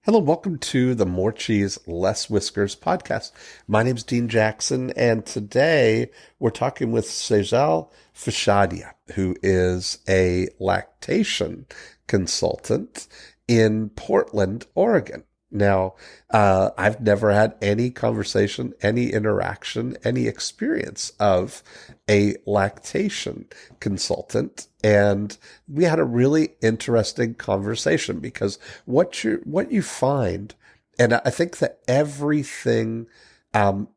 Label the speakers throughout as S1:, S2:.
S1: Hello, welcome to the More Cheese Less Whiskers podcast. My name is Dean Jackson, and today we're talking with Sejal Fichadia, who is a lactation consultant in Portland, Oregon. Now, I've never had any conversation, any interaction, any experience of a lactation consultant. And we had a really interesting conversation because what you find, and I think that everything, um,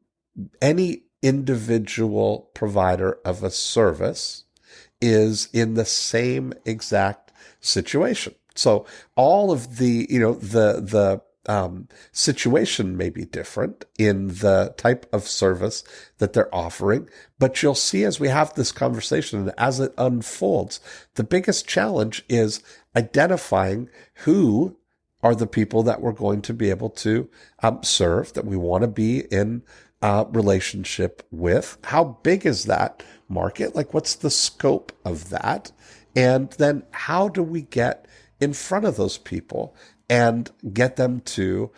S1: any individual provider of a service is in the same exact situation. So all of the situation may be different in the type of service that they're offering, but you'll see as we have this conversation and as it unfolds, the biggest challenge is identifying who are the people that we're going to be able to serve, that we want to be in relationship with. How big is that market? Like, what's the scope of that? And then how do we get in front of those people and get them to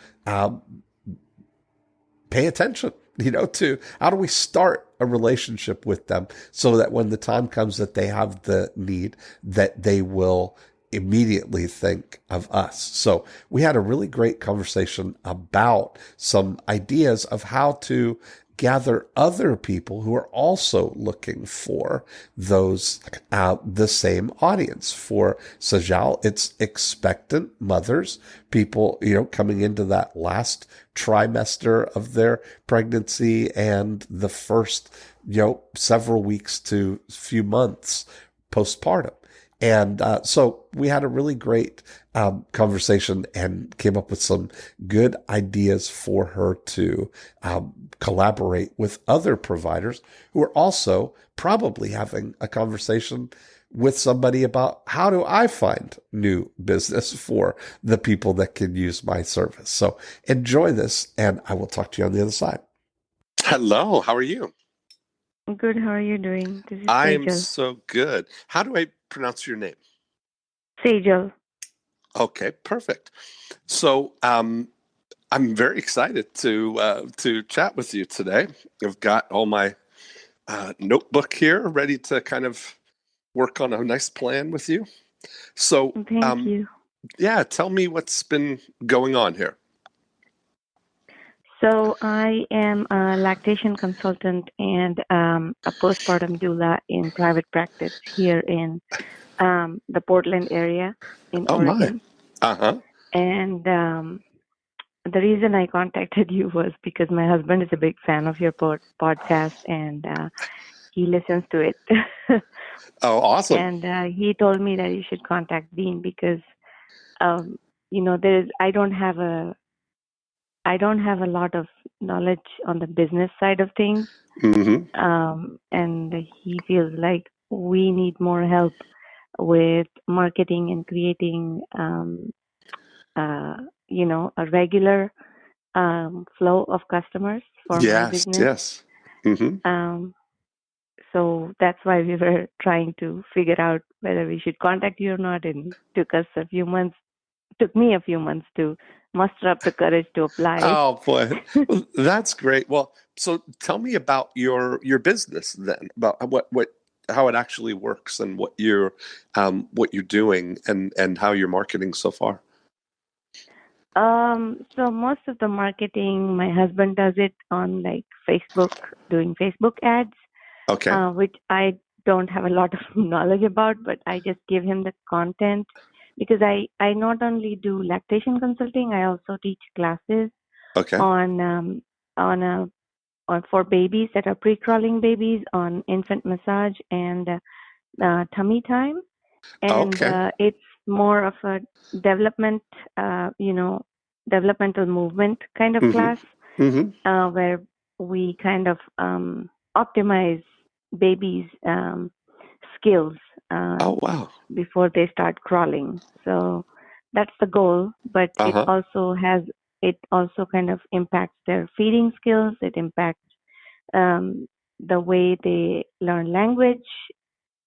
S1: pay attention, to how do we start a relationship with them so that when the time comes that they have the need, that they will immediately think of us. So we had a really great conversation about some ideas of how to gather other people who are also looking for those, the same audience. For Sejal, it's expectant mothers, people, coming into that last trimester of their pregnancy and the first, several weeks to few months postpartum. And so we had a really great conversation and came up with some good ideas for her to collaborate with other providers who are also probably having a conversation with somebody about how do I find new business for the people that can use my service. So enjoy this, and I will talk to you on the other side. Hello, how are you?
S2: Good. How are you doing? This is
S1: I'm
S2: Sejal.
S1: so good. How do I pronounce your name?
S2: Sejal.
S1: Okay, perfect. So, I'm very excited to chat with you today. I've got all my notebook here ready to kind of work on a nice plan with you. So,
S2: Thank you.
S1: yeah, tell me what's been going on here.
S2: So I am a lactation consultant and a postpartum doula in private practice here in the Portland area in
S1: Oh my.
S2: Oregon.
S1: Uh-huh.
S2: And the reason I contacted you was because my husband is a big fan of your podcast and he listens to it.
S1: Oh, awesome.
S2: And he told me that you should contact Dean because um, there's I don't have a lot of knowledge on the business side of things,
S1: Mm-hmm.
S2: and he feels like we need more help with marketing and creating, uh, a regular flow of customers for my
S1: Yes,
S2: business.
S1: yes. Mm-hmm.
S2: Um, so that's why we were trying to figure out whether we should contact you or not, and took me a few months to muster up the courage to apply.
S1: Oh boy. Well, that's great. Well, so tell me about your business then, about what how it actually works and what you're doing and how you're marketing so far.
S2: So most of the marketing, my husband does it on like Facebook, doing Facebook ads,
S1: Okay.
S2: which I don't have a lot of knowledge about, but I just give him the content because I not only do lactation consulting, I also teach classes
S1: Okay.
S2: on on a on for babies that are pre-crawling babies on infant massage and tummy time, and
S1: Okay.
S2: it's more of a development, developmental movement kind of
S1: Mm-hmm.
S2: class
S1: Mm-hmm.
S2: where we kind of optimize babies' skills
S1: Oh wow.
S2: before they start crawling. So that's the goal, but
S1: Uh-huh.
S2: it also kind of impacts their feeding skills. It impacts um, the way they learn language.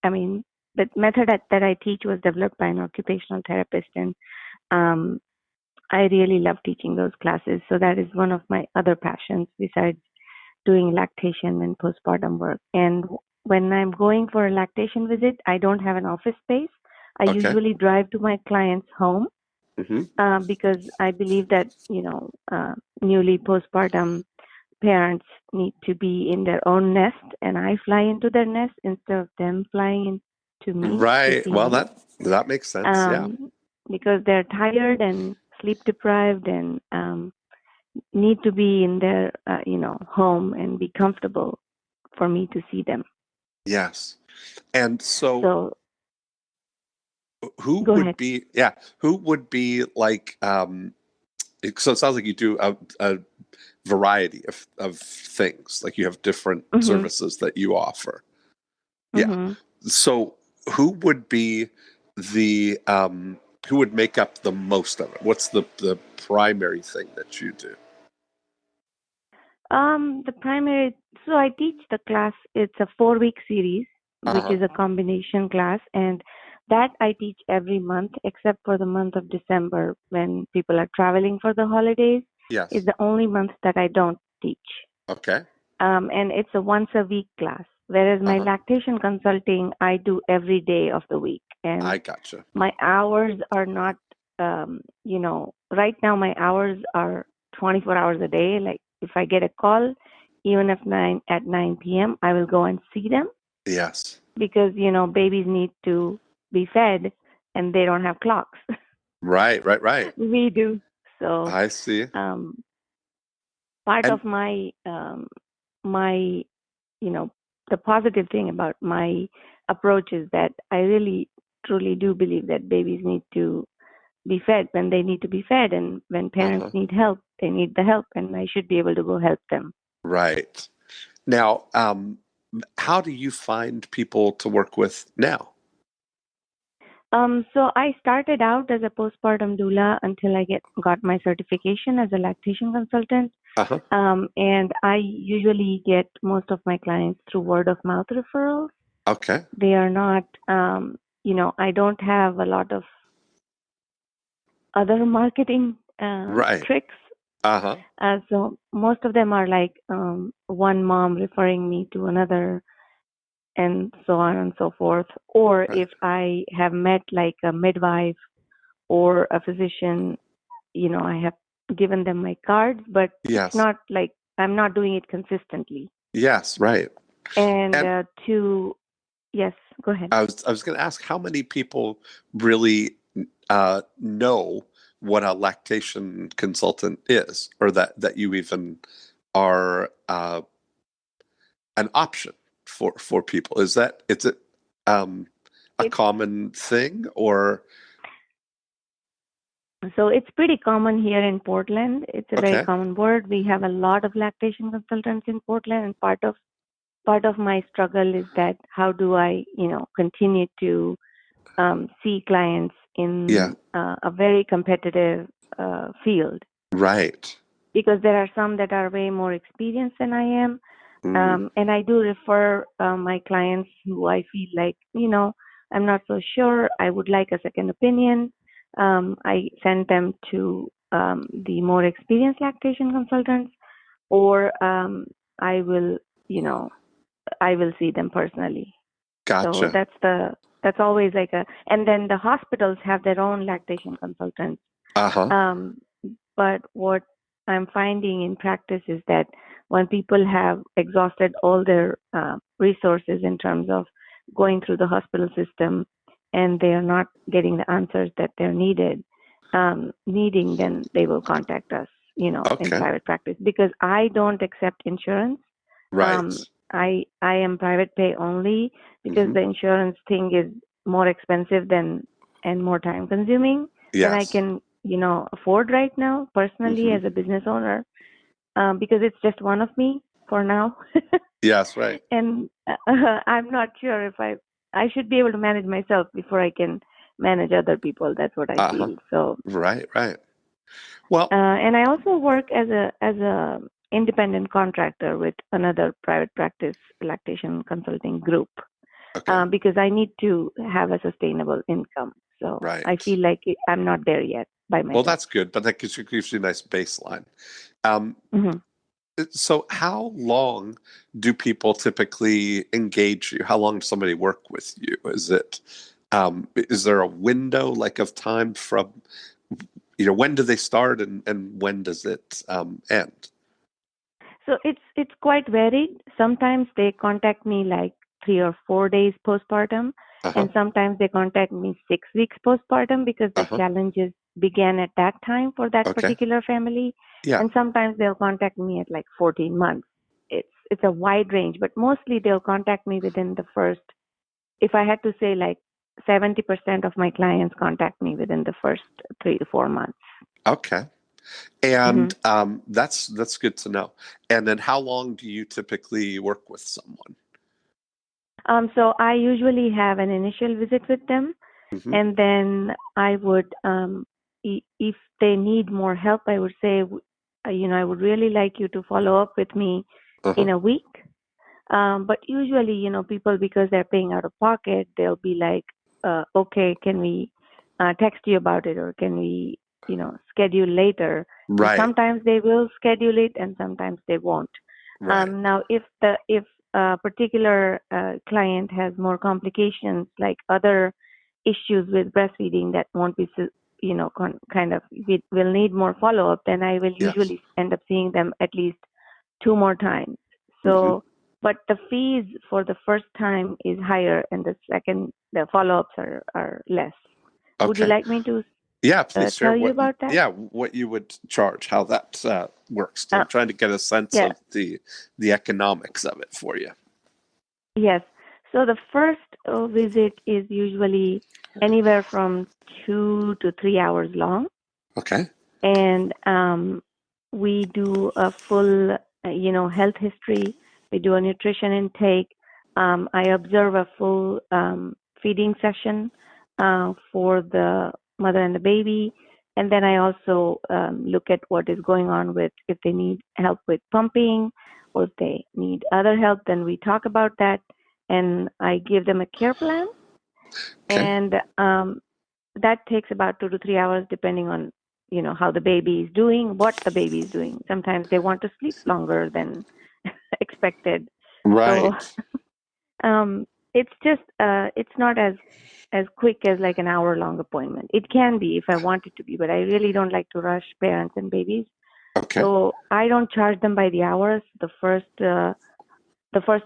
S2: I mean, the method that I teach was developed by an occupational therapist, and um, I really love teaching those classes. So that is one of my other passions besides doing lactation and postpartum work. And when I'm going for a lactation visit, I don't have an office space. I
S1: Okay.
S2: usually drive to my client's home
S1: Hmm.
S2: because I believe that, newly postpartum parents need to be in their own nest, and I fly into their nest instead of them flying into me to
S1: Right.
S2: see
S1: Well,
S2: me.
S1: that makes sense. Yeah.
S2: Um, because they're tired and sleep deprived and need to be in their home and be comfortable for me to see them.
S1: Yes. And so
S2: So
S1: who
S2: go
S1: would
S2: ahead.
S1: be, yeah, who would be like, so it sounds like you do a variety of things, like you have different
S2: Mhm.
S1: services that you offer. Yeah.
S2: Mhm.
S1: So who would be the, who would make up the most of it? What's the primary thing that you do?
S2: The primary. So I teach the class. It's a 4-week series, which
S1: Uh-huh.
S2: is a combination class, and that I teach every month, except for the month of December when people are traveling for the holidays. Is
S1: Yes.
S2: the only month that I don't teach.
S1: Okay.
S2: And it's a once a week class. Whereas my
S1: Uh-huh.
S2: lactation consulting, I do every day of the week, and
S1: I gotcha.
S2: my hours are not, right now my hours are 24 hours a day. Like if I get a call, even if 9 p.m., I will go and see them
S1: Yes.
S2: because, babies need to be fed and they don't have clocks.
S1: Right, right, right.
S2: We do. So,
S1: I see.
S2: um, part
S1: And
S2: of my you know, the positive thing about my approach is that I really truly do believe that babies need to be fed when they need to be fed, and when parents
S1: uh-huh.
S2: need help, they need the help, and I should be able to go help them.
S1: Right. Now, how do you find people to work with now?
S2: So I started out as a postpartum doula until I got my certification as a lactation consultant.
S1: Uh-huh.
S2: And I usually get most of my clients through word of mouth referrals.
S1: Okay.
S2: They are not, I don't have a lot of other marketing
S1: Right.
S2: tricks.
S1: Uh-huh.
S2: So most of them are like one mom referring me to another, and so on and so forth. Or
S1: Right.
S2: if I have met like a midwife or a physician, I have given them my cards, but it's
S1: Yes.
S2: not like I'm not doing it consistently.
S1: Yes, right.
S2: And
S1: And
S2: yes, go ahead.
S1: I was going to ask how many people really know what a lactation consultant is, or that you even are an option for people. Is it um, a
S2: It's
S1: common thing, or
S2: So it's pretty common here in Portland. It's a very
S1: okay?
S2: common word. We have a lot of lactation consultants in Portland, and part of my struggle is that how do I, continue to see clients
S1: Yeah.
S2: in a very competitive field,
S1: Right.
S2: because there are some that are way more experienced than I am.
S1: Mm,
S2: And I do refer my clients who I feel like, I'm not so sure. I would like a second opinion. I send them to the more experienced lactation consultants, or I will, you know, I will see them personally. So
S1: gotcha.
S2: that's always like and then the hospitals have their own lactation consultants.
S1: Uh huh.
S2: Um, but what I'm finding in practice is that when people have exhausted all their resources in terms of going through the hospital system and they are not getting the answers that they're needing, then they will contact us, in
S1: Okay.
S2: private practice, because I don't accept insurance.
S1: Right.
S2: I am private pay only because
S1: Hmm.
S2: the insurance thing is more expensive than and more time consuming than I
S1: Yes.
S2: can, afford right now personally
S1: Hmm.
S2: as a business owner, because it's just one of me for now.
S1: Yes. Right.
S2: And I'm not sure if I should be able to manage myself before I can manage other people. That's what I
S1: Uh huh.
S2: feel. So,
S1: Right. Right. Well.
S2: and I also work as a independent contractor with another private practice lactation consulting group,
S1: Okay.
S2: because I need to have a sustainable income. So I
S1: Right.
S2: feel like I'm not there yet. by
S1: Well,
S2: myself.
S1: that's good, but that gives you a nice baseline. Um,
S2: Hmm.
S1: so how long do people typically engage you? How long does somebody work with you? Is there a window like of time from, when do they start and when does it end?
S2: So it's quite varied. Sometimes they contact me like 3 or 4 days postpartum,
S1: Uh-huh.
S2: and sometimes they contact me 6 weeks postpartum because the
S1: Uh-huh.
S2: challenges began at that time for that
S1: Okay.
S2: particular family.
S1: Yeah.
S2: And sometimes they'll contact me at like 14 months. It's a wide range, but mostly they'll contact me within the first. If I had to say, like 70% of my clients contact me within the first 3 to 4 months.
S1: Okay.
S2: Hmm.
S1: And that's good to know. And then how long do you typically work with someone?
S2: So I usually have an initial visit with them,
S1: Hmm.
S2: and then I would, if they need more help, I would say, I would really like you to follow up with me
S1: Uh-huh.
S2: in a week. But usually, people, because they're paying out of pocket, they'll be like, okay, can we text you about it, or can we, schedule later? And
S1: Right.
S2: sometimes they will schedule it, and sometimes they won't.
S1: Right.
S2: Now, if a particular client has more complications, like other issues with breastfeeding that won't be, kind of, will need more follow up, then I will
S1: Yes.
S2: usually end up seeing them at least 2 more times.
S1: Hmm.
S2: So, but the fees for the first time is higher, and the follow ups are less. Would you
S1: Okay.
S2: like me to
S1: Yeah, please share
S2: tell you about that?
S1: what you would charge, how that works.
S2: Uh,
S1: I'm trying to get a sense
S2: yeah.
S1: of the economics of it for you.
S2: Yes. So the first visit is usually anywhere from 2 to 3 hours long,
S1: Okay.
S2: and we do a full, health history. We do a nutrition intake. I observe a full feeding session for the mother and the baby, and then I also look at what is going on with, if they need help with pumping, or if they need other help. Then we talk about that, and I give them a care plan,
S1: Okay.
S2: and that takes about 2 to 3 hours, depending on, how the baby is doing, what the baby is doing. Sometimes they want to sleep longer than expected. So
S1: Right.
S2: it's just it's not as quick as like an hour long appointment. It can be if I want it to be, but I really don't like to rush parents and babies.
S1: Okay.
S2: So I don't charge them by the hours. The first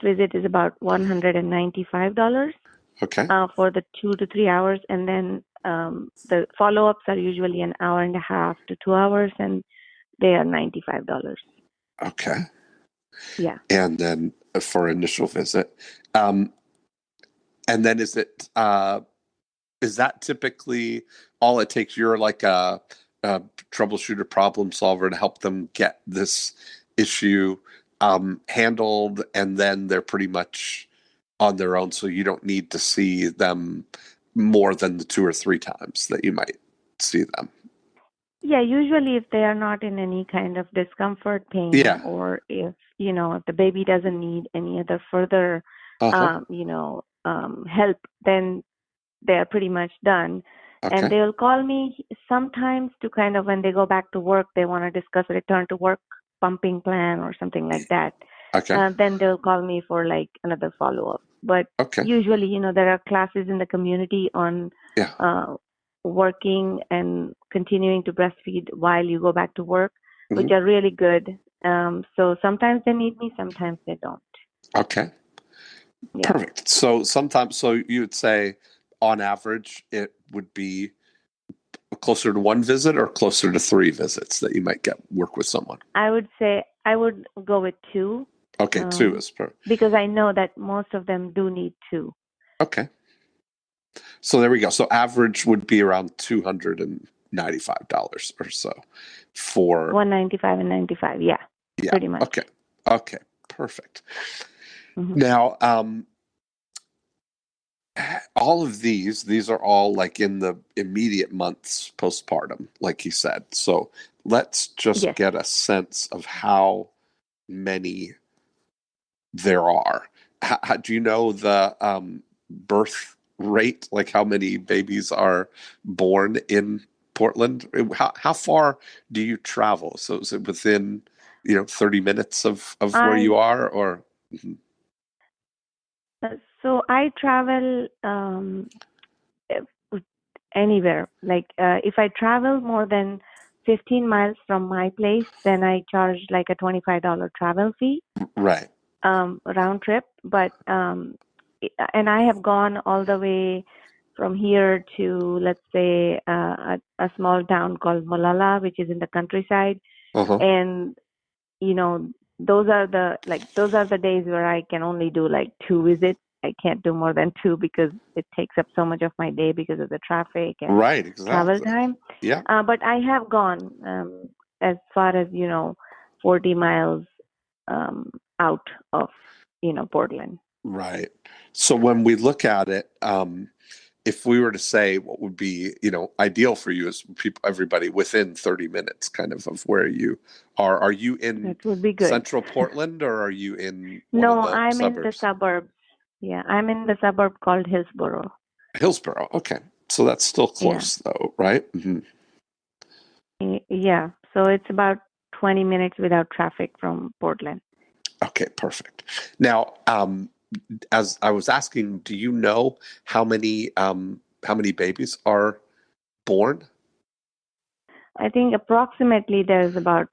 S2: visit is about $195
S1: Okay.
S2: for the 2 to 3 hours, and then the follow-ups are usually an hour and a half to 2 hours, and they are $95.
S1: Okay.
S2: Yeah.
S1: And then for initial visit, um, and then is that typically all it takes? You're like a troubleshooter, problem solver to help them get this issue handled, and then they're pretty much on their own. So you don't need to see them more than the 2 or 3 times that you might see them.
S2: Yeah, usually if they are not in any kind of discomfort, pain,
S1: Yeah.
S2: or if the baby doesn't need any other further,
S1: Uh huh.
S2: help, then they are pretty much done. And
S1: Okay.
S2: they'll call me sometimes to kind of, when they go back to work, they want to discuss a return to work pumping plan or something like that.
S1: Okay.
S2: Then they'll call me for like another follow up. But
S1: Okay.
S2: usually, there are classes in the community on
S1: Yeah.
S2: uh, working and continuing to breastfeed while you go back to work, which
S1: Hmm.
S2: are really good. So sometimes they need me, sometimes they don't.
S1: Okay.
S2: Yeah.
S1: Perfect. So sometimes, so you would say on average, it would be closer to one visit or closer to 3 visits that you might get work with someone.
S2: I would say I would go with two,
S1: Okay, two
S2: um,
S1: is per.
S2: because I know that most of them do need two.
S1: Okay, so there we go. So average would be around $295 or so for
S2: 195 and 95. Yeah,
S1: yeah.
S2: pretty much.
S1: Okay, okay, perfect.
S2: Hmm.
S1: Now, all of these are all like in the immediate months postpartum, like you said. So let's just
S2: Yes.
S1: get a sense of how many there are. Do you know the birth rate? Like how many babies are born in Portland? How far do you travel? So is it within 30 minutes of where you
S2: I
S1: are, or? Mhm.
S2: so I travel if- anywhere. Like if I travel more than 15 miles from my place, then I charge like a $25 travel fee,
S1: Right.
S2: round trip. But and I have gone all the way from here to, let's say, a small town called Molalla, which is in the countryside.
S1: Uh-huh.
S2: And you know, those are the days where I can only do like two visits. I can't do more than two because it takes up so much of my day because of the traffic and
S1: Right,
S2: travel
S1: exactly.
S2: time.
S1: Yeah,
S2: But I have gone as far as 40 miles out of Portland.
S1: right. So when we look at it, if we were to say what would be, ideal for you is everybody within 30 minutes kind of where you are you in
S2: That would be good.
S1: central Portland, or are you in one of
S2: No,
S1: the
S2: I'm in the
S1: suburbs?
S2: suburbs. Yeah, I'm in the suburb called Hillsboro.
S1: Hillsboro. Okay. So that's still
S2: Yeah.
S1: close though, right? Hmm.
S2: Yeah, so it's about 20 minutes without traffic from Portland.
S1: Okay, perfect. Now, as I was asking, do you know how many babies are born?
S2: I think approximately there's about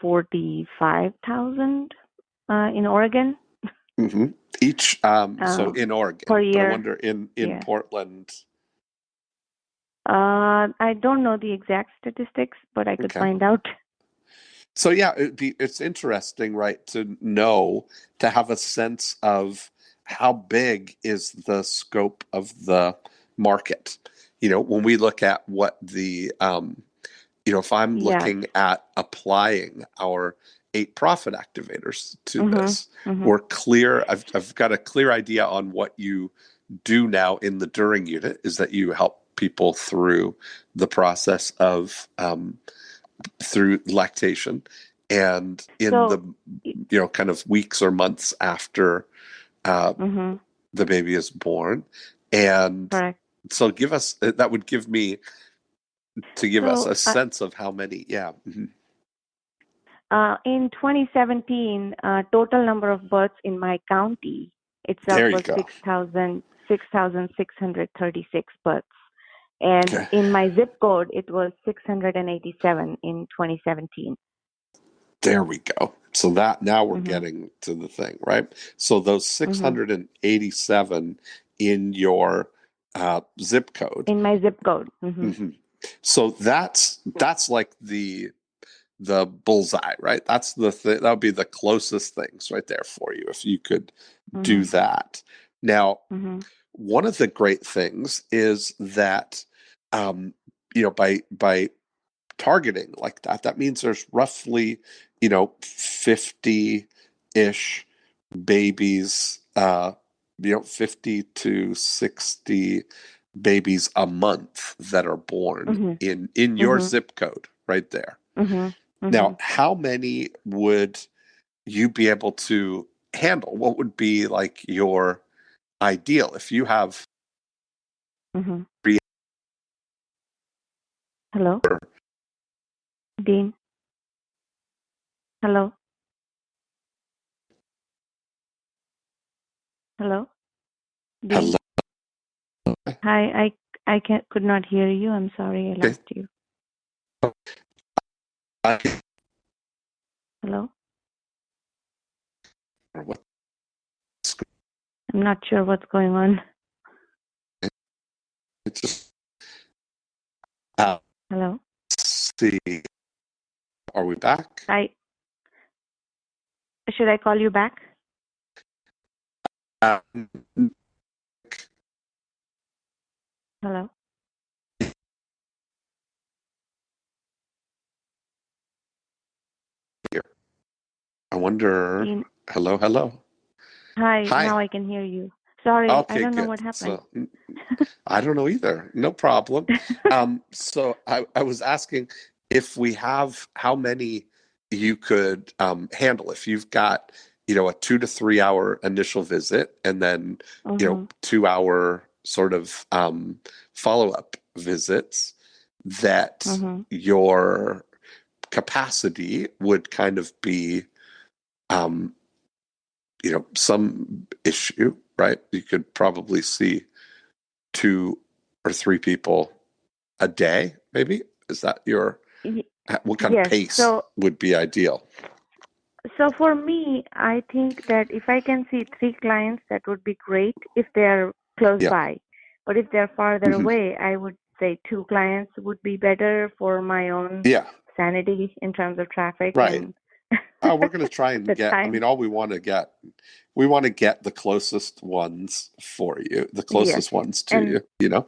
S2: 45,000 in Oregon
S1: Hmm. Each, so
S2: uh,
S1: in
S2: per
S1: Oregon, but I
S2: year.
S1: wonder in
S2: Yeah.
S1: Portland.
S2: I don't know the exact statistics, but I could
S1: Okay.
S2: find out.
S1: So yeah, it's interesting, right, to have a sense of how big is the scope of the market. When we look at what if I'm
S2: Yes.
S1: looking at applying our 8 profit activators to
S2: Mhm.
S1: this,
S2: Mhm.
S1: we're clear. I've got a clear idea on what you do now in the During unit is that you help people through the process of through lactation, and in the
S2: So, y-
S1: kind of weeks or months after uh,
S2: mhm.
S1: the baby is born. And
S2: Correct.
S1: so that would give us
S2: So,
S1: a sense of how many. Yeah. Mhm.
S2: in 2017, total number of births in my county itself
S1: There you
S2: was
S1: go.
S2: 6,636 births. And
S1: Okay.
S2: in my zip code, it was 687 in 2017.
S1: There we go. So that now we're
S2: Mhm.
S1: getting to the thing, right? So those
S2: Mhm.
S1: 687 in your zip code.
S2: In my zip code. Mhm.
S1: Mhm. So that's like the bullseye, right? That's the thing. That would be the closest things right there for you if you could do
S2: Mhm.
S1: that. Now,
S2: Mhm.
S1: one of the great things is that by targeting like that, that means there's roughly 50-ish babies, 50 to 60 babies a month that are born
S2: Mhm.
S1: in your
S2: Mhm.
S1: zip code right there.
S2: Mhm.
S1: Now,
S2: Mhm.
S1: how many would you be able to handle? What would be like your ideal if you have
S2: Mhm.
S1: three?
S2: Hello, Dean. Hello. Hello, Dean.
S1: Hello.
S2: Hi. I could not hear you. I'm sorry. I lost you. Hello. I'm not sure what's going on.
S1: It's just uh,
S2: Hello.
S1: see. Are we back?
S2: I Should I call you back?
S1: Um,
S2: Hello.
S1: I wonder.
S2: Dean.
S1: Hello, hello.
S2: Hi.
S1: Hi.
S2: Now I can hear you. Sorry. I
S1: Okay,
S2: don't know
S1: good.
S2: what happened.
S1: So I don't know either. No problem. So I was asking if we have how many you could handle if you've got, a 2 to 3 hour initial visit and then,
S2: Mhm.
S1: 2 hour sort of follow up visits. that
S2: Mhm.
S1: your capacity would kind of be, um, some issue, right? You could probably see 2 or 3 people a day, maybe. Is that what kind of
S2: Yes.
S1: pace would be ideal?
S2: So for me, I think that if I can see 3 clients, that would be great if they're close
S1: Yeah.
S2: by. But if they're farther
S1: Hmm.
S2: away, I would say 2 clients would be better for my own
S1: Yeah.
S2: sanity in terms of traffic
S1: Right.
S2: and
S1: We're going to try and
S2: the
S1: get, I
S2: time.
S1: mean, all we want to get the closest ones for you, the
S2: Yes.
S1: closest ones to
S2: And
S1: you.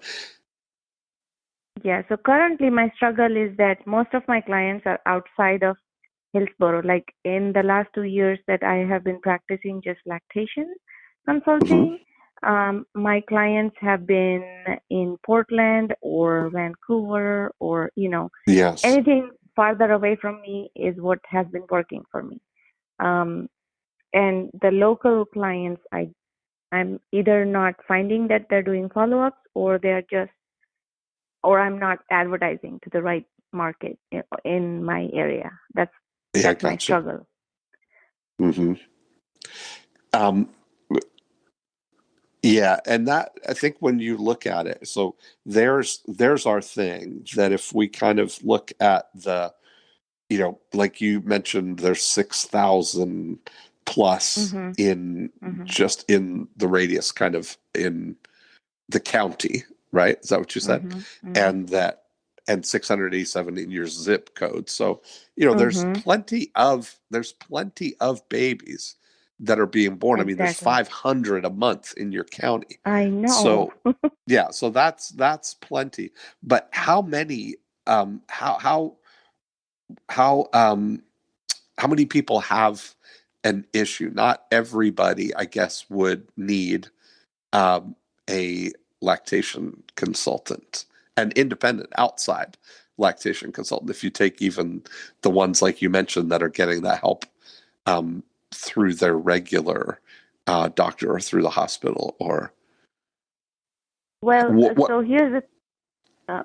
S2: yeah, so currently my struggle is that most of my clients are outside of Hillsborough. Like in the last 2 years that I have been practicing just lactation
S1: Hmm.
S2: consulting, my clients have been in Portland or Vancouver or,
S1: Yes.
S2: anything farther away from me is what has been working for me. Um, and the local clients, I'm either not finding that they're doing follow-ups or I'm not advertising to the right market in my area.
S1: Yeah,
S2: That's my
S1: gotcha.
S2: struggle.
S1: Hmm. Um, yeah, and that, I think when you look at it, so there's our thing that if we kind of look at like you mentioned, there's 6,000 plus
S2: Mhm.
S1: in
S2: Mhm.
S1: just in the radius, kind of in the county, right? Is that what you said?
S2: Mhm. Mhm.
S1: And that, and 687 in your zip code. So,
S2: Mhm.
S1: there's plenty of babies that are being born. I mean, there's
S2: Exactly.
S1: 500 a month in your county.
S2: I know.
S1: So, yeah, so that's plenty. But how many, how how many people have an issue? Not everybody, I guess, would need um, a lactation consultant, an independent outside lactation consultant. If you take even the ones like you mentioned that are getting that help um, through their regular doctor or through the hospital, or
S2: Well,
S1: what?
S2: so here's the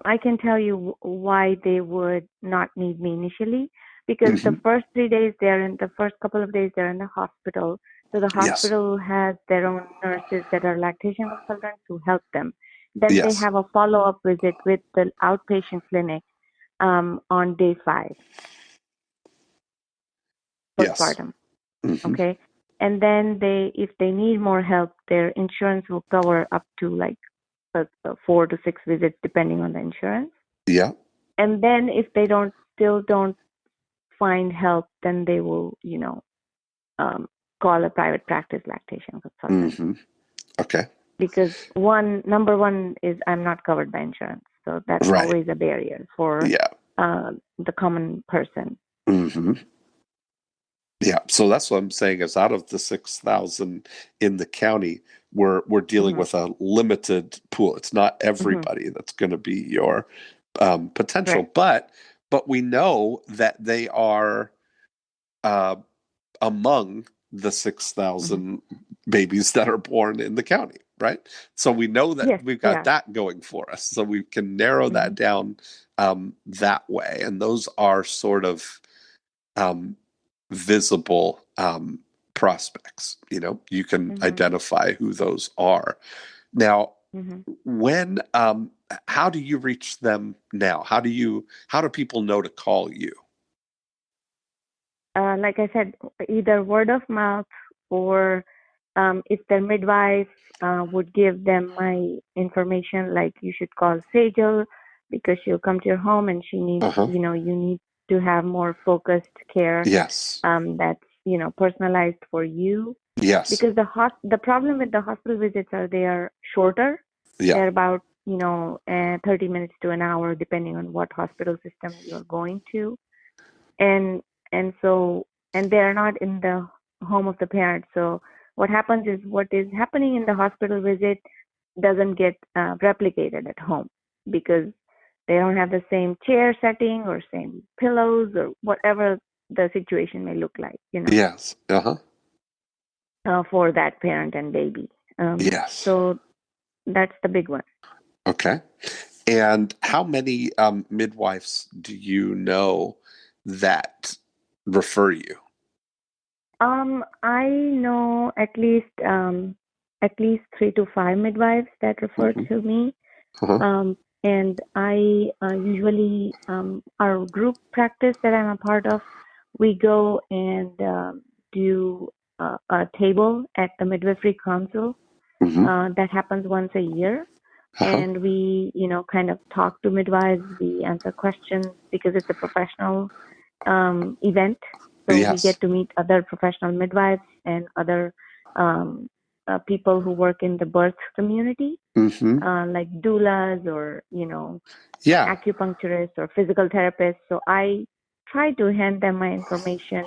S2: I can tell you why they would not need me initially because the
S1: Hmm.
S2: first couple of days they're in the hospital. So the
S1: Yes,
S2: hospital has their own nurses that are lactation consultants who help them. Then they
S1: yes,
S2: have a follow-up visit with the outpatient clinic on day 5,
S1: yes.
S2: postpartum.
S1: Hmm.
S2: Okay. And then if they need more help, their insurance will cover up to like 4 to 6 visits depending on the insurance.
S1: Yeah.
S2: And then if they don't find help, then they will, um, call a private practice lactation consultant.
S1: Hmm. Okay.
S2: Because number one is I'm not covered by insurance, so that's
S1: Right.
S2: always a barrier for
S1: Yeah.
S2: the common person.
S1: Hmm. Yeah, so that's what I'm saying is out of the 6,000 in the county, we're dealing
S2: Hmm.
S1: with a limited pool. It's not
S2: Hmm.
S1: everybody that's going to be your potential,
S2: Right.
S1: but we know that they are uh, among the
S2: Hmm.
S1: 6,000 babies that are born in the county, right? So we know that
S2: Yes,
S1: we've
S2: they
S1: got
S2: are.
S1: that going for us. So we can narrow
S2: Hmm.
S1: that down that way, and those are sort of um, visible prospects. You can
S2: Hmm.
S1: identify who those are. Now,
S2: Hmm.
S1: when how do you reach them now? How do people know to call you?
S2: Like I said, either word of mouth or if their midwife would give them my information, like you should call Sejal because she'll come to your home and she needs,
S1: Uh-huh.
S2: you need to have more focused care
S1: Yes.
S2: that's, personalized for you.
S1: Yes.
S2: Because the problem with the hospital visits are they are shorter.
S1: Yeah.
S2: They're about, 30 minutes to an hour, depending on what hospital system you're going to and and they're not in the home of the parent. So what happens is what is happening in the hospital visit doesn't get replicated at home because they don't have the same chair setting or same pillows or whatever the situation may look like,
S1: Yes. Uh-huh.
S2: for that parent and baby.
S1: Yes.
S2: So that's the big one.
S1: Okay. And how many midwives do you know that refer you?
S2: I know at least 3 to 5 midwives that refer
S1: Hmm.
S2: to me.
S1: Uh-huh.
S2: And I usually, our group practice that I'm a part of, we go and do a table at the midwifery council.
S1: Hmm.
S2: That happens once a year.
S1: Uh-huh.
S2: And we, kind of talk to midwives, we answer questions because it's a professional event. So we
S1: Yes.
S2: get to meet other professional midwives and other um, people who work in the birth community,
S1: Hmm.
S2: like doulas or
S1: Yeah.
S2: acupuncturists or physical therapists. So I try to hand them my information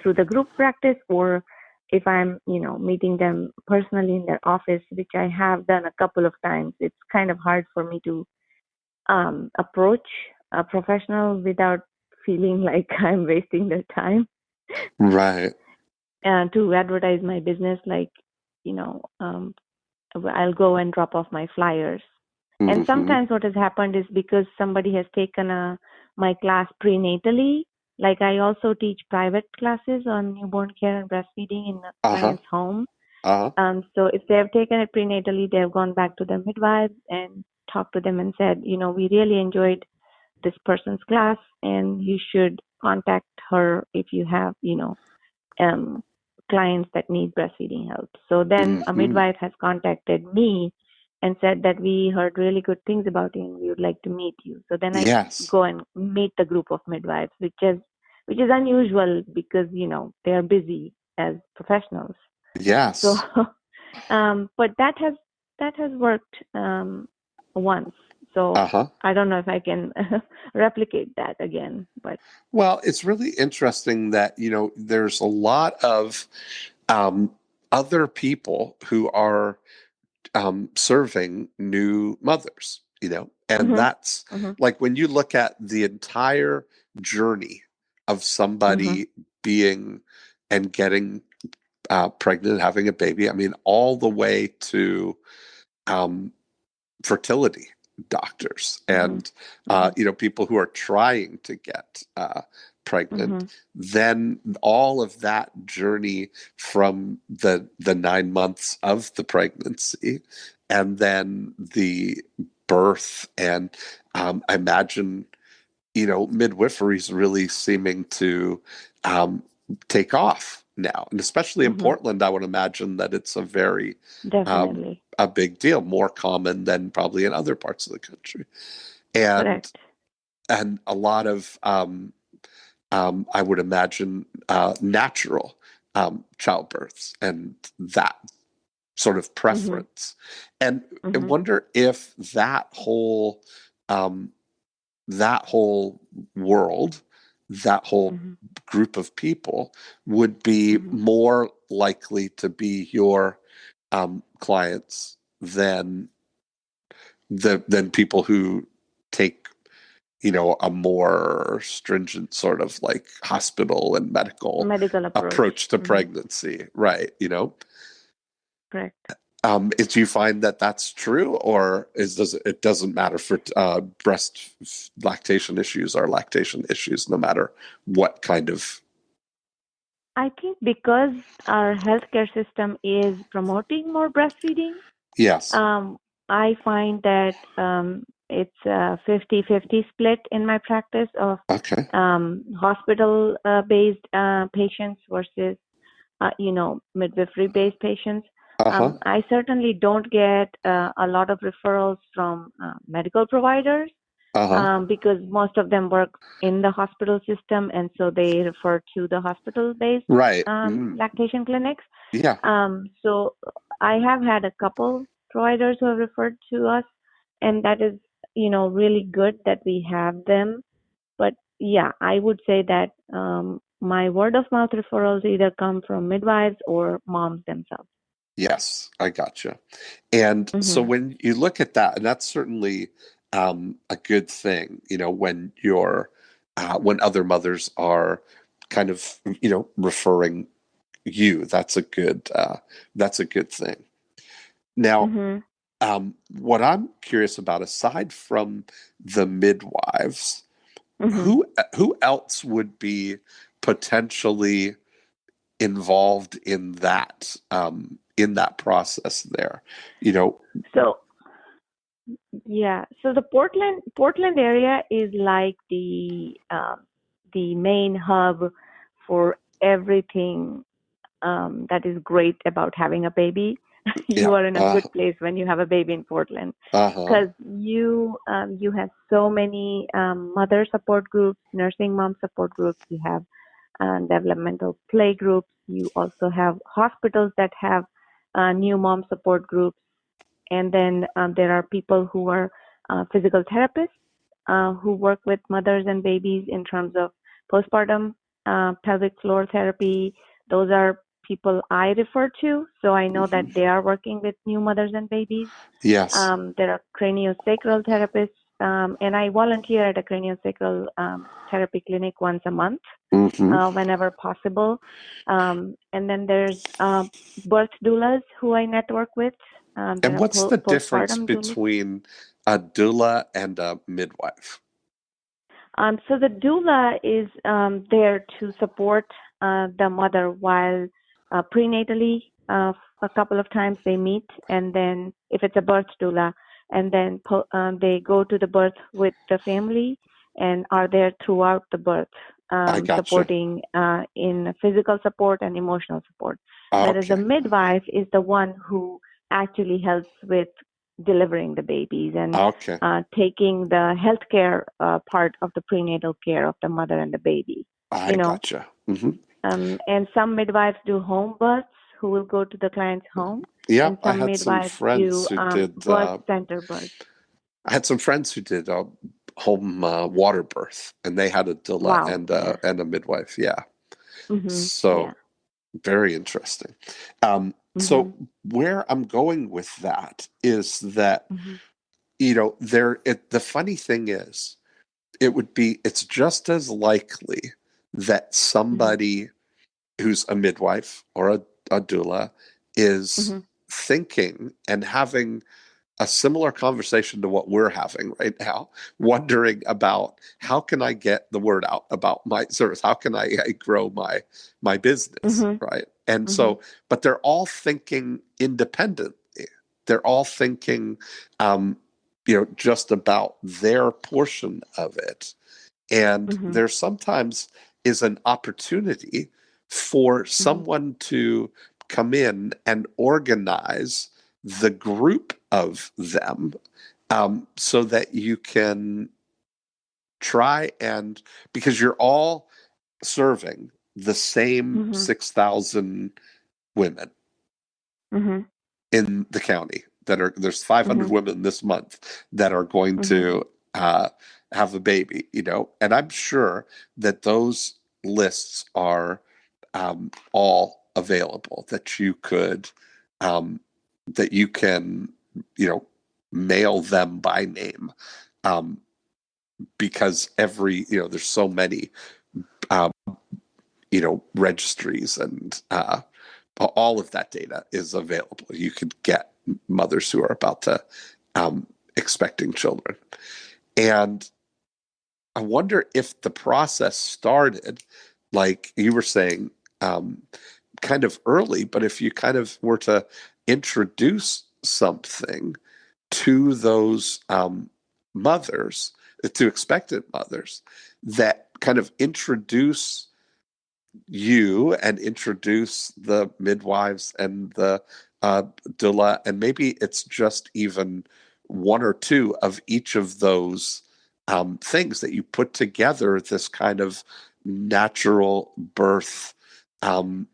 S2: through the group practice, or if I'm meeting them personally in their office, which I have done a couple of times. It's kind of hard for me to approach a professional without feeling like I'm wasting their time
S1: Right.
S2: to advertise my business. Like, you know, um, I'll go and drop off my flyers. And
S1: Hmm.
S2: sometimes what has happened is because somebody has taken my class prenatally. Like I also teach private classes on newborn care and breastfeeding in a
S1: Uh-huh.
S2: client's home.
S1: Uh-huh.
S2: So if they have taken it prenatally, they have gone back to the midwives and talked to them and said, we really enjoyed this person's class, and you should contact her if you have, um, clients that need breastfeeding help. So then a
S1: Hmm.
S2: midwife has contacted me and said that we heard really good things about you and we would like to meet you. So then I
S1: Yes.
S2: go and meet the group of midwives, which is unusual because they are busy as professionals. So,
S1: Yes.
S2: but that has worked once. So
S1: Uh-huh.
S2: I don't know if I can replicate that again, but
S1: Well, it's really interesting that, there's a lot of um, other people who are serving new mothers, and
S2: mhm,
S1: that's
S2: mhm,
S1: like when you look at the entire journey of
S2: mhm,
S1: somebody being and getting pregnant, having a baby. I mean, all the way to um, fertility doctors
S2: mhm,
S1: and
S2: mhm,
S1: people who are trying to get pregnant.
S2: mhm,
S1: Then all of that journey from the 9 months of the pregnancy, and then the birth, and I imagine midwifery is really seeming to um, take off now, and especially in
S2: mhm.
S1: Portland, I would imagine that it's a very
S2: Definitely
S1: a big deal, more common than probably in other parts of the country, and
S2: correct.
S1: a lot of I would imagine natural childbirths and that sort of
S2: Mhm,
S1: preference, and I
S2: mhm,
S1: wonder if um, that whole world, that whole
S2: mhm,
S1: group of people would be
S2: mhm.
S1: more likely to be your clients than people who take a more stringent sort of like hospital and medical
S2: Medical approach.
S1: approach to
S2: Mhm,
S1: pregnancy, right?
S2: correct.
S1: Do you find that that's true, or does it doesn't matter for breast lactation issues or lactation issues, no matter what kind of?
S2: I think because our healthcare system is promoting more breastfeeding,
S1: Yes.
S2: um, I find that it's a 50-50 split in my practice of
S1: Okay.
S2: hospital based patients versus midwifery based patients.
S1: Uh huh.
S2: I certainly don't get a lot of referrals from medical providers
S1: Uh huh.
S2: because most of them work in the hospital system, and so they refer to the hospital-based
S1: Right. Mm.
S2: lactation clinics.
S1: Yeah.
S2: So I have had a couple providers who have referred to us, and that is, really good that we have them. But yeah, I would say that my word of mouth referrals either come from midwives or moms themselves.
S1: Yes, I gotcha. And so
S2: Mhm.
S1: when you look at that, and that's certainly a good thing, when other mothers are kind of, referring you, that's a good thing. Now,
S2: Mhm.
S1: what I'm curious about, aside from the midwives,
S2: Hmm.
S1: who else would be potentially involved in that process there? You know,
S2: So yeah, so the Portland area is like the main hub for everything that is great about having a baby.
S1: yeah,
S2: You are in a good place when you have a baby in Portland
S1: uh-huh,
S2: because you have so many mother support groups, nursing mom support groups. You have developmental play groups. You also have hospitals that have new mom support groups, and then there are people who are physical therapists who work with mothers and babies in terms of postpartum pelvic floor therapy. Those are people I refer to, so I know that
S1: hmm,
S2: they are working with new mothers and babies.
S1: yes,
S2: There are craniosacral therapists, and I volunteer at a craniosacral therapy clinic once a month,
S1: hmm.
S2: whenever possible. And then there's birth doulas who I network with. There
S1: And
S2: are
S1: what's the difference
S2: postpartum doulas.
S1: between a doula and a midwife?
S2: So the doula is there to support the mother while prenatally. A couple of times they meet, and then if it's a birth doula, and then they go to the birth with the family and are there throughout the birth,
S1: I gotcha.
S2: supporting in physical support and emotional support. Whereas the
S1: Okay,
S2: midwife is the one who actually helps with delivering the babies and
S1: okay,
S2: taking the healthcare part of the prenatal care of the mother and the baby.
S1: I
S2: You know,
S1: gotcha. Hmm.
S2: and some midwives do home births who will go to the client's home, and
S1: Yep, I
S2: some
S1: had some
S2: midwives
S1: friends
S2: do
S1: who did.
S2: birth center births.
S1: I had some friends who did home water birth, and they had a doula
S2: Wow. Yes.
S1: and a midwife. Yeah,
S2: Mhm.
S1: so
S2: Yeah.
S1: very interesting. So
S2: Mhm.
S1: where I'm going with that is that
S2: Mhm.
S1: the funny thing is it's just as likely that
S2: Mhm.
S1: somebody who's a midwife or a doula is
S2: Mhm.
S1: thinking and having a similar conversation to what we're having right now, wondering about how can I get the word out about my service? How can I grow my business?
S2: Mhm.
S1: Right. And
S2: Mhm.
S1: so, but they're all thinking independently. They're all thinking, um, just about their portion of it. And
S2: Mhm.
S1: there sometimes is an opportunity for
S2: Mhm.
S1: someone to come in and organize the group of them, so that you can try and, because you're all serving the same
S2: Mhm.
S1: 6,000 women
S2: Mhm.
S1: in the county there's 500
S2: Mhm.
S1: women this month that are going
S2: Mhm.
S1: to have a baby, and I'm sure that those lists are all available, um, that you can, you know, mail them by name, um, because there's so many, um, registries, and all of that data is available. You could get mothers who are about to expecting children. And I wonder if the process started, like you were saying, um, kind of early, but if you kind of were to introduce something to those mothers, to expectant mothers, that kind of introduce you and introduce the midwives and the doula, and maybe it's just even one or two of each of those things that you put together, this kind of natural birth, um,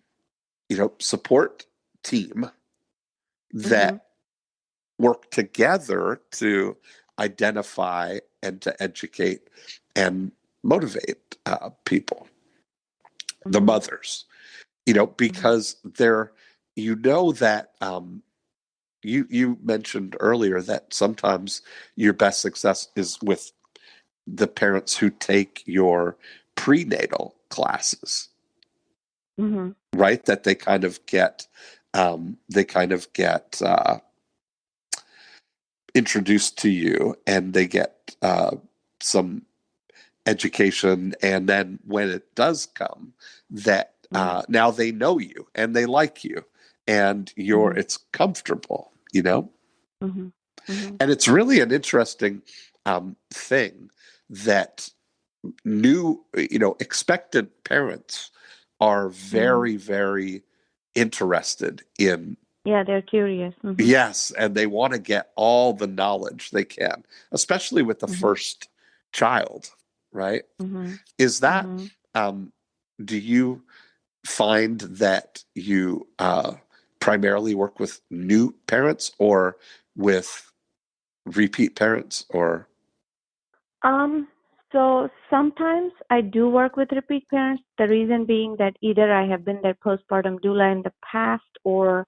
S1: support team
S2: Mhm.
S1: that work together to identify and to educate and motivate people, the
S2: Mhm.
S1: mothers,
S2: Mhm.
S1: because that you mentioned earlier that sometimes your best success is with the parents who take your prenatal classes,
S2: Mhm.
S1: right? That they kind of get introduced to you and they get some education, and then when it does come, that now they know you and they like you, and it's comfortable,
S2: Mm-hmm. Mm-hmm.
S1: and it's really an interesting thing that expectant parents are
S2: Mm-hmm.
S1: very, very interested in.
S2: Yeah, they're curious. Mm-hmm.
S1: Yes, and they want to get all the knowledge they can, especially with the
S2: Mm-hmm.
S1: first child, right?
S2: Mm-hmm.
S1: Is that,
S2: Mm-hmm.
S1: um, do you find that you primarily work with new parents or with repeat parents or?
S2: Um, so sometimes I do work with repeat parents. The reason being that either I have been their postpartum doula in the past, or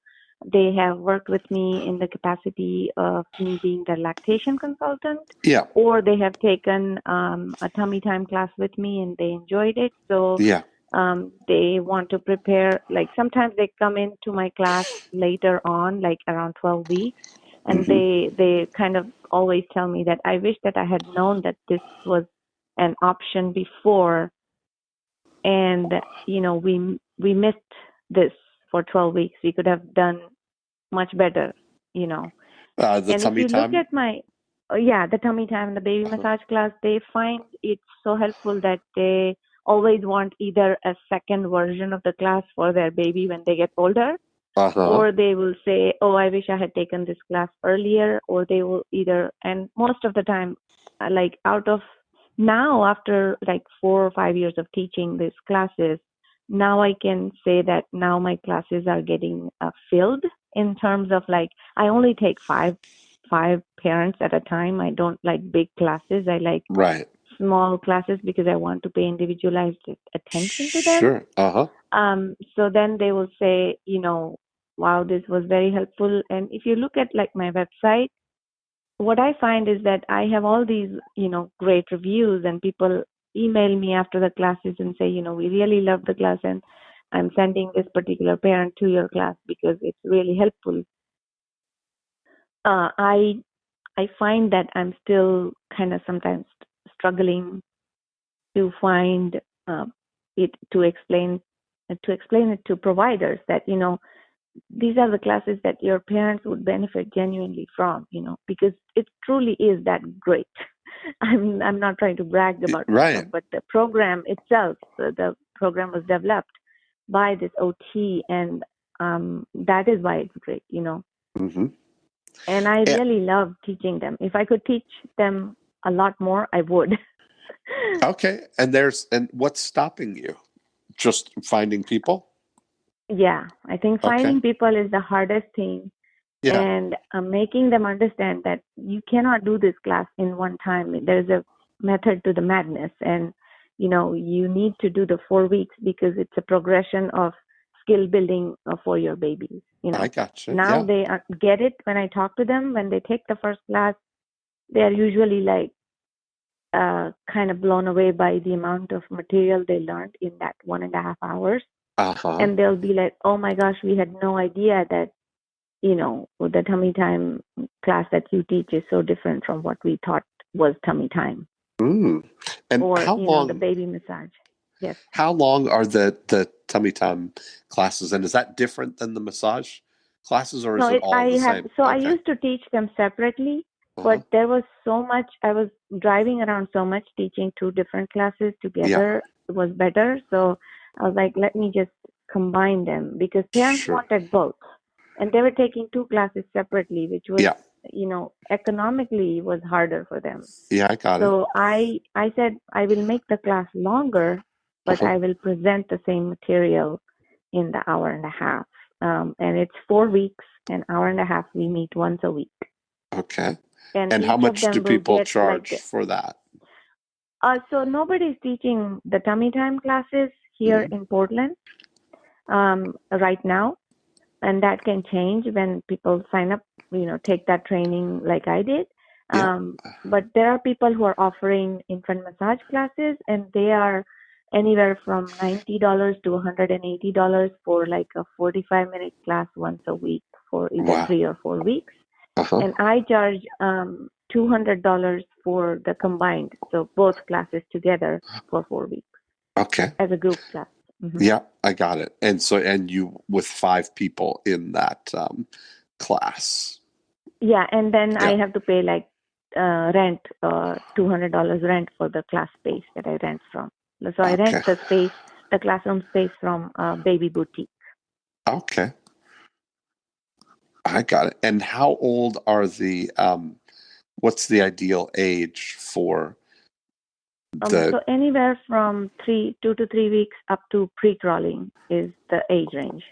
S2: they have worked with me in the capacity of me being their lactation consultant,
S1: Yeah,
S2: or they have taken a tummy time class with me and they enjoyed it. So
S1: yeah.
S2: they want to prepare, like sometimes they come into my class later on, like around 12 weeks, and
S1: Hmm.
S2: they kind of always tell me that I wish that I had known that this was an option before, and we missed this for 12 weeks. We could have done much better, you know.
S1: The
S2: And if
S1: tummy
S2: you look
S1: time.
S2: at my, yeah, the tummy time, the baby
S1: Uh-huh.
S2: massage class, they find it so helpful that they always want either a second version of the class for their baby when they get older,
S1: Uh-huh.
S2: or they will say, "Oh, I wish I had taken this class earlier," or they will either, and most of the time, like out of now, after like 4 or 5 years of teaching these classes, now I can say that now my classes are getting filled in terms of like I only take five parents at a time. I don't like big classes. I like
S1: Right.
S2: small classes because I want to pay individualized attention to them.
S1: Sure. Uh-huh.
S2: So then they will say, wow, this was very helpful. And if you look at like my website, what I find is that I have all these, great reviews, and people email me after the classes and say, we really love the class, and I'm sending this particular parent to your class because it's really helpful. Uh, I I find that I'm still kind of sometimes struggling to find uh, it to explain it to providers that these are the classes that your parents would benefit genuinely from, because it truly is that great. I'm not trying to brag about myself,
S1: Right.
S2: but the program itself, the program was developed by this OT, and that is why it's great.
S1: Mm-hmm.
S2: And I
S1: And,
S2: really love teaching them. If I could teach them a lot more, I would.
S1: okay. And what's stopping you? Just finding people?
S2: Yeah, I think
S1: Okay.
S2: finding people is the hardest thing,
S1: Yeah.
S2: and making them understand that you cannot do this class in one time. There's a method to the madness, and you need to do the 4 weeks because it's a progression of skill building for your babies.
S1: I gotcha.
S2: Now
S1: Yeah.
S2: they get it. When I talk to them, when they take the first class, they are usually like kind of blown away by the amount of material they learned in that 1.5 hours.
S1: Uh-huh.
S2: And they'll be like, oh my gosh, we had no idea that, the tummy time class that you teach is so different from what we thought was tummy time,
S1: Mm. And
S2: or, the baby massage. Yes.
S1: how long are the tummy time classes? And is that different than the massage classes, or
S2: No,
S1: is it all the same?
S2: I
S1: Okay.
S2: used to teach them separately,
S1: Uh-huh.
S2: but there was so much, I was driving around so much teaching two different classes
S1: Yeah.
S2: together was better. So I was like, let me just combine them because parents
S1: Sure.
S2: wanted both. And they were taking two classes separately, which was,
S1: Yeah.
S2: economically was harder for them.
S1: Yeah, I got it.
S2: So I said I will make the class longer, but
S1: Uh-huh.
S2: I will present the same material in the hour and a half. And it's 4 weeks, an hour and a half. We meet once a week,
S1: Okay.
S2: and
S1: And how
S2: each of
S1: much do
S2: them will
S1: people
S2: get like
S1: charge for that?
S2: so nobody's teaching the tummy time classes here
S1: Mm.
S2: in Portland right now, and that can change when people sign up, take that training like I did.
S1: Yeah.
S2: But there are people who are offering infant massage classes, and they are anywhere from $90 to $180 for like a 45-minute class once a week for either
S1: Wow.
S2: 3 or 4 weeks.
S1: Uh-huh.
S2: and I charge $200 for the combined, so both classes together for 4 weeks
S1: Okay.
S2: as a group class. Hmm.
S1: Yeah, I got it. And you with 5 people in that class.
S2: Yeah, and then
S1: Yeah.
S2: I have to pay like rent, $200 rent for the class space that I rent from. So I rent
S1: Okay.
S2: the space, the classroom space from Baby Boutique.
S1: Okay. I got it. And how old are the what's the ideal age for the
S2: So anywhere from 2 to 3 weeks up to pre-crawling is the age range.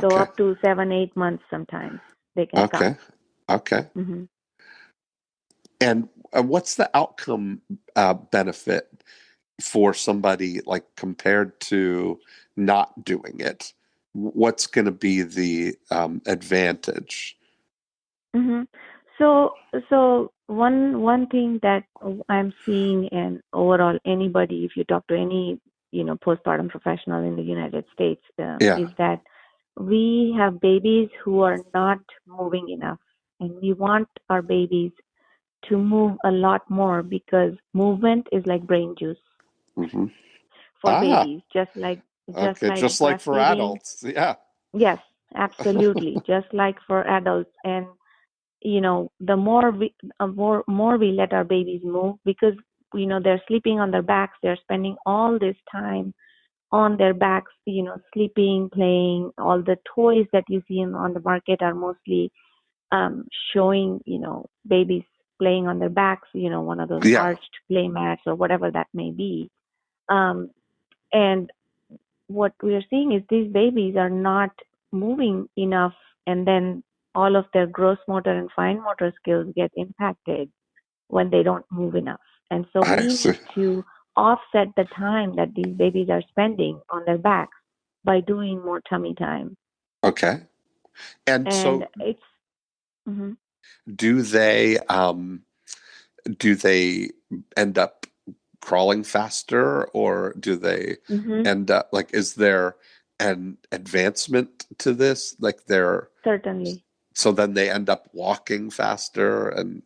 S2: So
S1: Okay.
S2: up to 7, 8 months sometimes they can come.
S1: Okay. Okay.
S2: Hmm.
S1: And what's the outcome benefit for somebody like compared to not doing it? What's going to be the advantage?
S2: Hmm. So one thing that I'm seeing, and overall anybody, if you talk to any postpartum professional in the United States,
S1: Yeah.
S2: is that we have babies who are not moving enough, and we want our babies to move a lot more because movement is like brain juice
S1: Hmm.
S2: for
S1: Ah,
S2: babies, just
S1: okay.
S2: like
S1: Just like for
S2: breastfeeding.
S1: adults. Yeah.
S2: Yes, absolutely, just like for adults. And the more we let our babies move, because they're sleeping on their backs, they're spending all this time on their backs, sleeping, playing. All the toys that you see on the market are mostly showing babies playing on their backs, one of those
S1: Yeah.
S2: arched play mats or whatever that may be. Um, and what we are seeing is these babies are not moving enough, and then all of their gross motor and fine motor skills get impacted when they don't move enough. And so
S1: I
S2: we
S1: see.
S2: need to offset the time that these babies are spending on their backs by doing more tummy time.
S1: Okay. And
S2: And
S1: so
S2: it's mhm,
S1: do they do they end up crawling faster, or do they
S2: mhm,
S1: end up like, is there an advancement to this, like they're
S2: certainly.
S1: so then they end up walking faster? And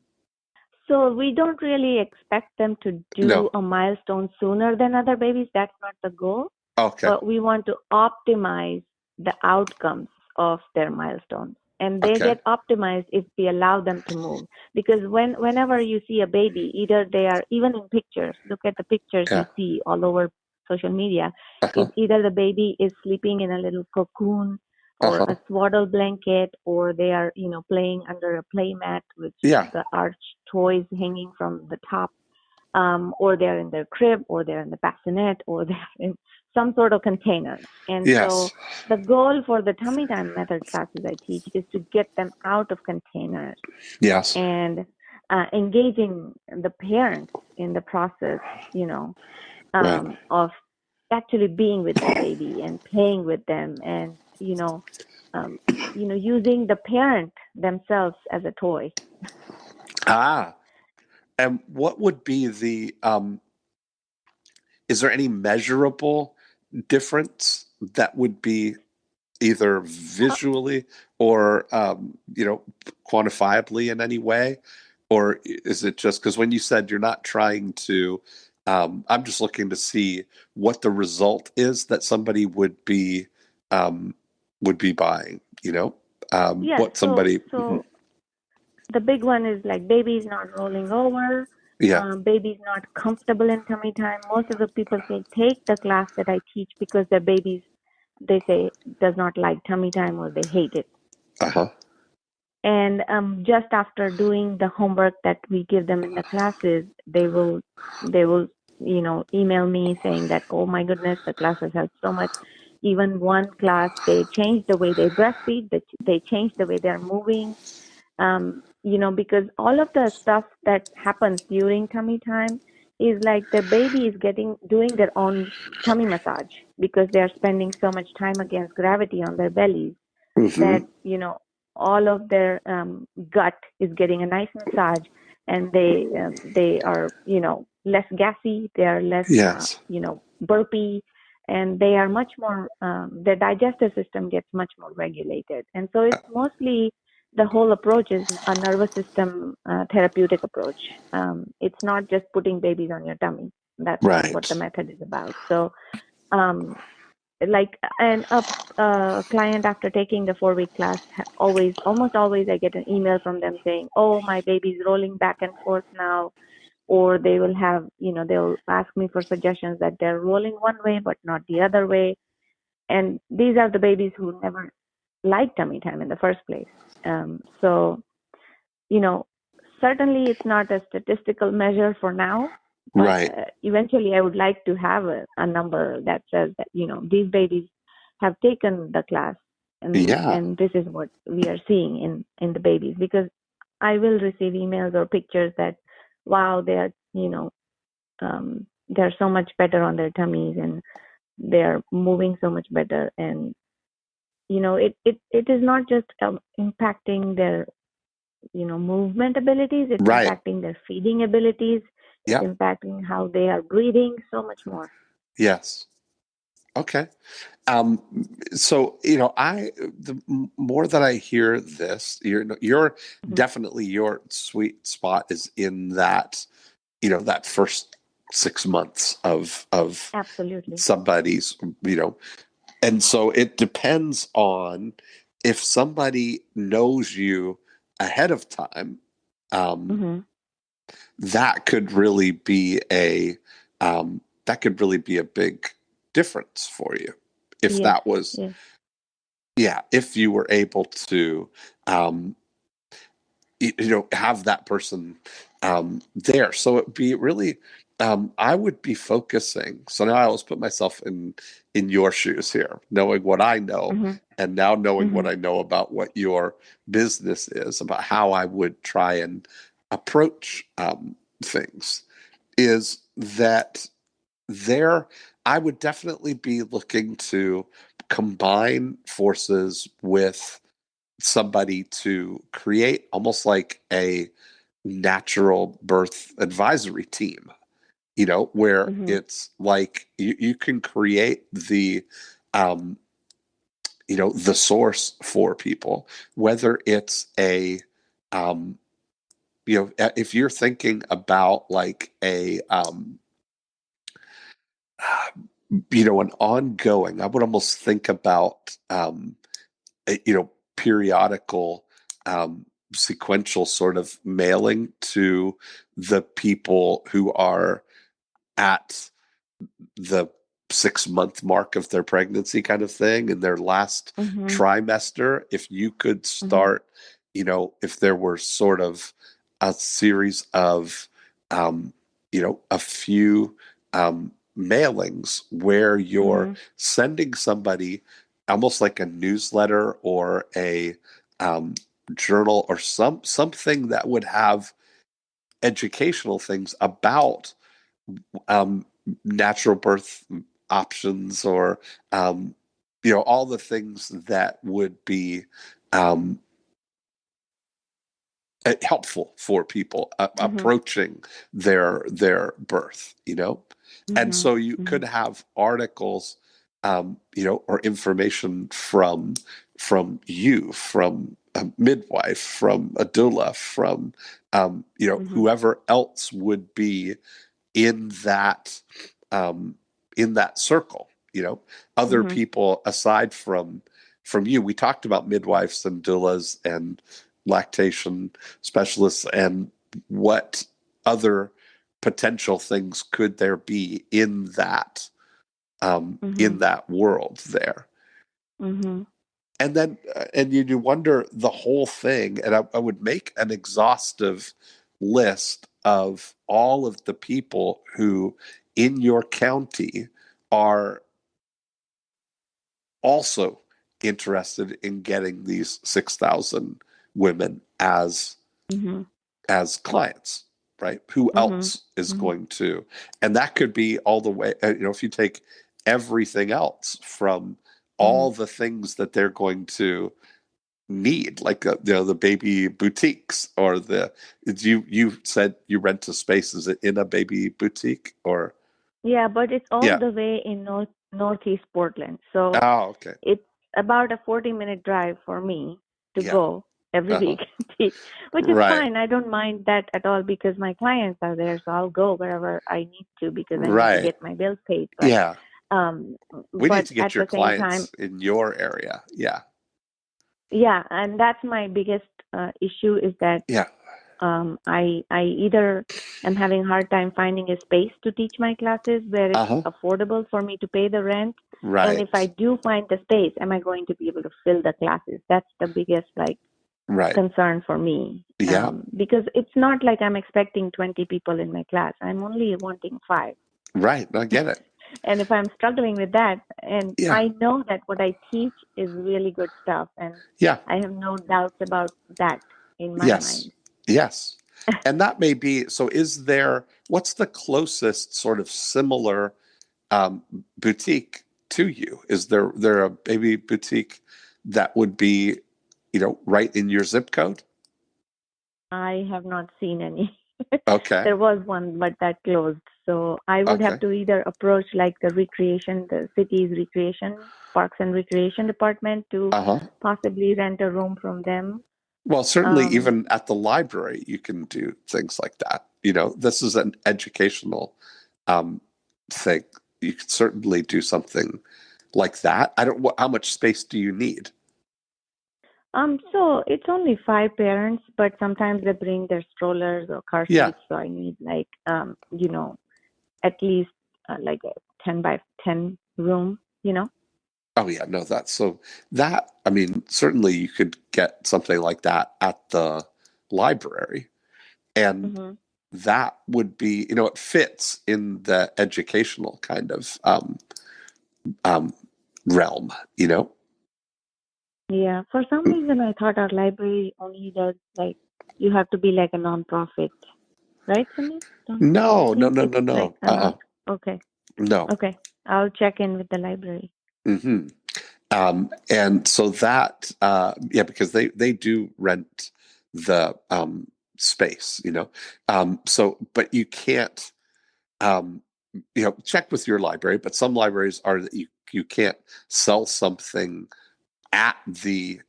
S2: So we don't really expect them to do
S1: no.
S2: a milestone sooner than other babies. That's not the goal.
S1: Okay.
S2: But we want to optimize the outcomes of their milestones. And they
S1: Okay.
S2: get optimized if we allow them to move. Because whenever you see a baby, either they are, even in pictures, look at the pictures you
S1: Yeah.
S2: see all over social media, is
S1: Uh-huh.
S2: either the baby is sleeping in a little cocoon or
S1: Uh-huh.
S2: a swaddle blanket, or they are, playing under a play mat with
S1: Yeah.
S2: the arch toys hanging from the top, or they're in their crib, or they're in the bassinet, or they're in some sort of container. And so
S1: Yes.
S2: the goal for the tummy time method classes I teach is to get them out of containers
S1: Yes.
S2: and engaging the parents in the process, you know,
S1: Right.
S2: of actually being with their baby and playing with them, and um, using the parent themselves as a toy.
S1: Ah. And what would be the is there any measurable difference that would be either visually or quantifiably in any way? Or is it just because when you said you're not trying to I'm just looking to see what the result is that somebody um, would be buying,
S2: Yeah,
S1: what
S2: so
S1: somebody
S2: so the big one is like baby's not rolling over,
S1: yeah.
S2: baby's not comfortable in tummy time. Most of the people say take the class that I teach because their babies, they say, does not like tummy time or they hate it.
S1: Uh-huh.
S2: And just after doing the homework that we give them in the classes, they will email me saying that, oh my goodness, the class has helped so much. Even one class, they changed the way they breastfeed, they changed the way they're moving, because all of the stuff that happens during tummy time is like the baby is doing their own tummy massage because they're spending so much time against gravity on their bellies
S1: Mm-hmm.
S2: that all of their gut is getting a nice massage, and they are less gassy, they are less
S1: Yes.
S2: burpy, and they are much more their digestive system gets much more regulated. And so it's mostly the whole approach is a nervous system therapeutic approach. It's not just putting babies on your tummy. That's not what the
S1: Right.
S2: method is about. So, um, like, and a client after taking the 4 week class, almost always, I get an email from them saying, "Oh, my baby's rolling back and forth now," or they will have, they'll ask me for suggestions that they're rolling one way but not the other way. And these are the babies who never liked tummy time in the first place. So, you know, certainly it's not a statistical measure for now, but
S1: Right.
S2: eventually I would like to have a number that says that, these babies have taken the class,
S1: Yeah.
S2: and this is what we are seeing in the babies, because I will receive emails or pictures that, wow, they're so much better on their tummies, and they're moving so much better. And it is not just impacting their movement abilities, it's
S1: Right.
S2: impacting their feeding abilities, it's
S1: Yeah.
S2: impacting how they are breathing, so much more.
S1: Yes. Okay. Um, so the more that I hear this, you're
S2: Hmm.
S1: definitely, your sweet spot is in that, that first 6 months of
S2: Absolutely.
S1: somebody's, and so it depends on if somebody knows you ahead of time. Um,
S2: Hmm.
S1: that could really be a big difference for you if
S2: Yes.
S1: that was,
S2: Yes.
S1: yeah, if you were able to um have that person there. So it'd be really, I would be focusing. So now I always put myself in your shoes here, knowing what I know,
S2: Hmm.
S1: and now knowing what
S2: Hmm.
S1: I know about what your business is, about how I would try and approach things, is that there I would definitely be looking to combine forces with somebody to create almost like a natural birth advisory team, where
S2: Hmm.
S1: it's like you can create um, the source for people, whether it's um, if you're thinking about like an ongoing, I would almost think about, periodical, sequential sort of mailing to the people who are at the 6 month mark of their pregnancy kind of thing in their last
S2: Hmm.
S1: trimester. If you could
S2: Hmm.
S1: start, if there were sort of a series of, a few mailings where you're
S2: Hmm.
S1: sending somebody almost like a newsletter or a um, journal or something that would have educational things about um, natural birth options, or all the things that would be um, helpful for people
S2: Hmm.
S1: approaching their birth. And
S2: Hmm.
S1: so you
S2: Hmm.
S1: could have articles, or information from a midwife, from a doula, from
S2: Hmm.
S1: whoever else would be in that um, in that circle. Other
S2: Hmm.
S1: people aside from you. We talked about midwives and doulas and lactation specialists, and what other potential things could there be in that world there.
S2: Hmm.
S1: And then and you wonder the whole thing, and I would make an exhaustive list of all of the people who in your county are also interested in getting these 6,000 women
S2: Hmm.
S1: as clients, right? Who
S2: Hmm.
S1: else is
S2: Hmm.
S1: going to? And that could be all the way, if you take everything else from
S2: Hmm.
S1: all the things that they're going to need, like the baby boutiques, or you said you rent a space. Is it in a baby boutique, or?
S2: Yeah, but it's all
S1: Yeah.
S2: the way in northeast Portland. So
S1: Oh, okay.
S2: it's about a 40-minute drive for me to
S1: Yeah.
S2: go. every
S1: Uh-huh.
S2: week teach, which is
S1: Right.
S2: fine. I don't mind that at all because my clients are there, so I'll go wherever I need to because I need to
S1: Right.
S2: get my bills paid.
S1: Yeah.
S2: Um,
S1: We need
S2: but
S1: to
S2: at
S1: get your
S2: the same time,
S1: clients in your area. Yeah.
S2: yeah, and that's my biggest issue is that
S1: Yeah.
S2: I either am having a hard time finding a space to teach my classes where it's
S1: Uh-huh.
S2: affordable for me to pay the rent, and if I
S1: Right.
S2: do find the space, am I going to be able to fill the classes? That's the biggest
S1: Right.
S2: concern for me.
S1: Yeah.
S2: Because it's not like I'm expecting 20 people in my class. I'm only wanting 5.
S1: Right. I get it.
S2: And if I'm struggling with that, and
S1: Yeah.
S2: I know that what I teach is really good stuff, and
S1: Yeah.
S2: I have no doubts about that in my
S1: Yes.
S2: mind.
S1: Yes. And that may be, so what's the closest sort of similar um, boutique to you? Is there a baby boutique that would be, right in your zip code?
S2: I have not seen any.
S1: Okay.
S2: There was one, but that closed. So I would have
S1: Okay.
S2: to either approach like the city's recreation, parks and recreation department to
S1: Uh-huh.
S2: possibly rent a room from them.
S1: Well, certainly
S2: Um,
S1: even at the library, you can do things like that. This is an educational um, thing. You could certainly do something like that. I don't, how much space do you need?
S2: so it's only 5 parents, but sometimes they bring their strollers or car
S1: Yeah.
S2: seats. So I need like, at least like a 10 by 10 room.
S1: Oh yeah, no, I mean, certainly you could get something like that at the library. And
S2: Hmm.
S1: that would be, it fits in the educational kind of um, realm,
S2: Yeah, for some reason I thought our library only does like you have to be like a non-profit, right, Sunil? Don't you
S1: No, no,
S2: think
S1: no,
S2: it's
S1: no,
S2: like
S1: no.
S2: a non? Okay,
S1: No.
S2: okay. I'll check in with the library.
S1: Hmm. And so that, yeah, because they do rent the space, but you can't, um, check with your library. But some libraries are that you can't sell something at the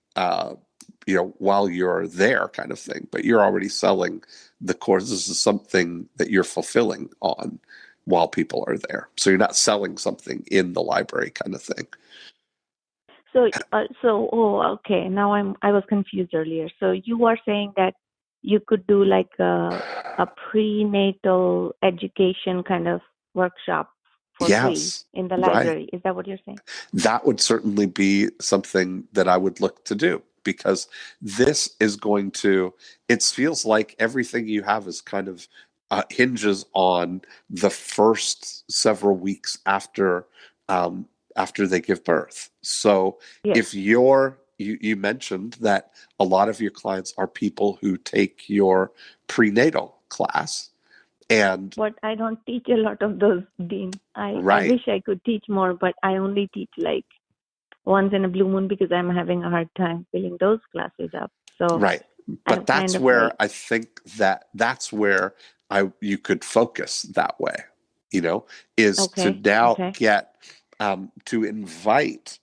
S1: while you're there, kind of thing. But you're already selling the course. This is something that you're fulfilling on while people are there. So you're not selling something in the library, kind of thing.
S2: Oh, okay. Now I was confused earlier. So you are saying that you could do like a prenatal education kind of workshop for free
S1: Yes,
S2: in the
S1: right.
S2: library. Is that what you're saying?
S1: That would certainly be something that I would look to do because this is going to, it feels like everything you have is kind of hinges on the first several weeks after they give birth. So
S2: Yes.
S1: if you mentioned that a lot of your clients are people who take your prenatal class and
S2: But I don't teach a lot of those, Dean. I
S1: right,
S2: wish I could teach more, but I only teach like once in a blue moon because I'm having a hard time filling those classes up. So
S1: right. But
S2: I'm kind
S1: that's
S2: of
S1: where
S2: like,
S1: I think that's where you could focus that way, is to
S2: okay,
S1: now
S2: okay.
S1: get to invite,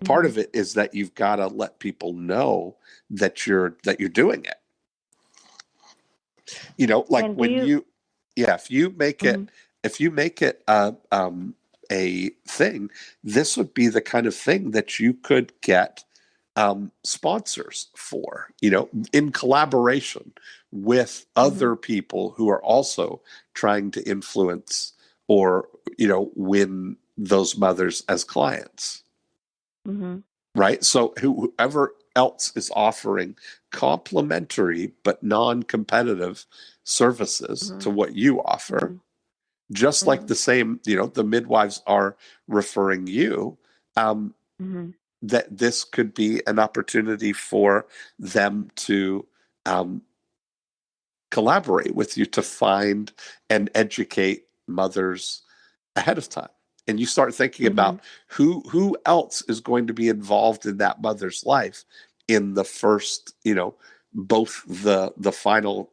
S1: part
S2: Hmm.
S1: of it is that you've got to let people know that you're doing it. Like
S2: And do
S1: when
S2: you?
S1: yeah,
S2: Mhm.
S1: if you make it a thing, this would be the kind of thing that you could get sponsors for, in collaboration with
S2: Mhm.
S1: other people who are also trying to influence or, win those mothers as clients,
S2: Mhm.
S1: right? So whoever else is offering complementary but non-competitive services to
S2: Mhm.
S1: what you offer,
S2: Mhm.
S1: just like
S2: Mhm.
S1: the same, the midwives are referring you, um,
S2: Mhm.
S1: that this could be an opportunity for them to um, collaborate with you to find and educate mothers ahead of time. And you start thinking
S2: Mhm.
S1: about who else is going to be involved in that mother's life in the first, both the final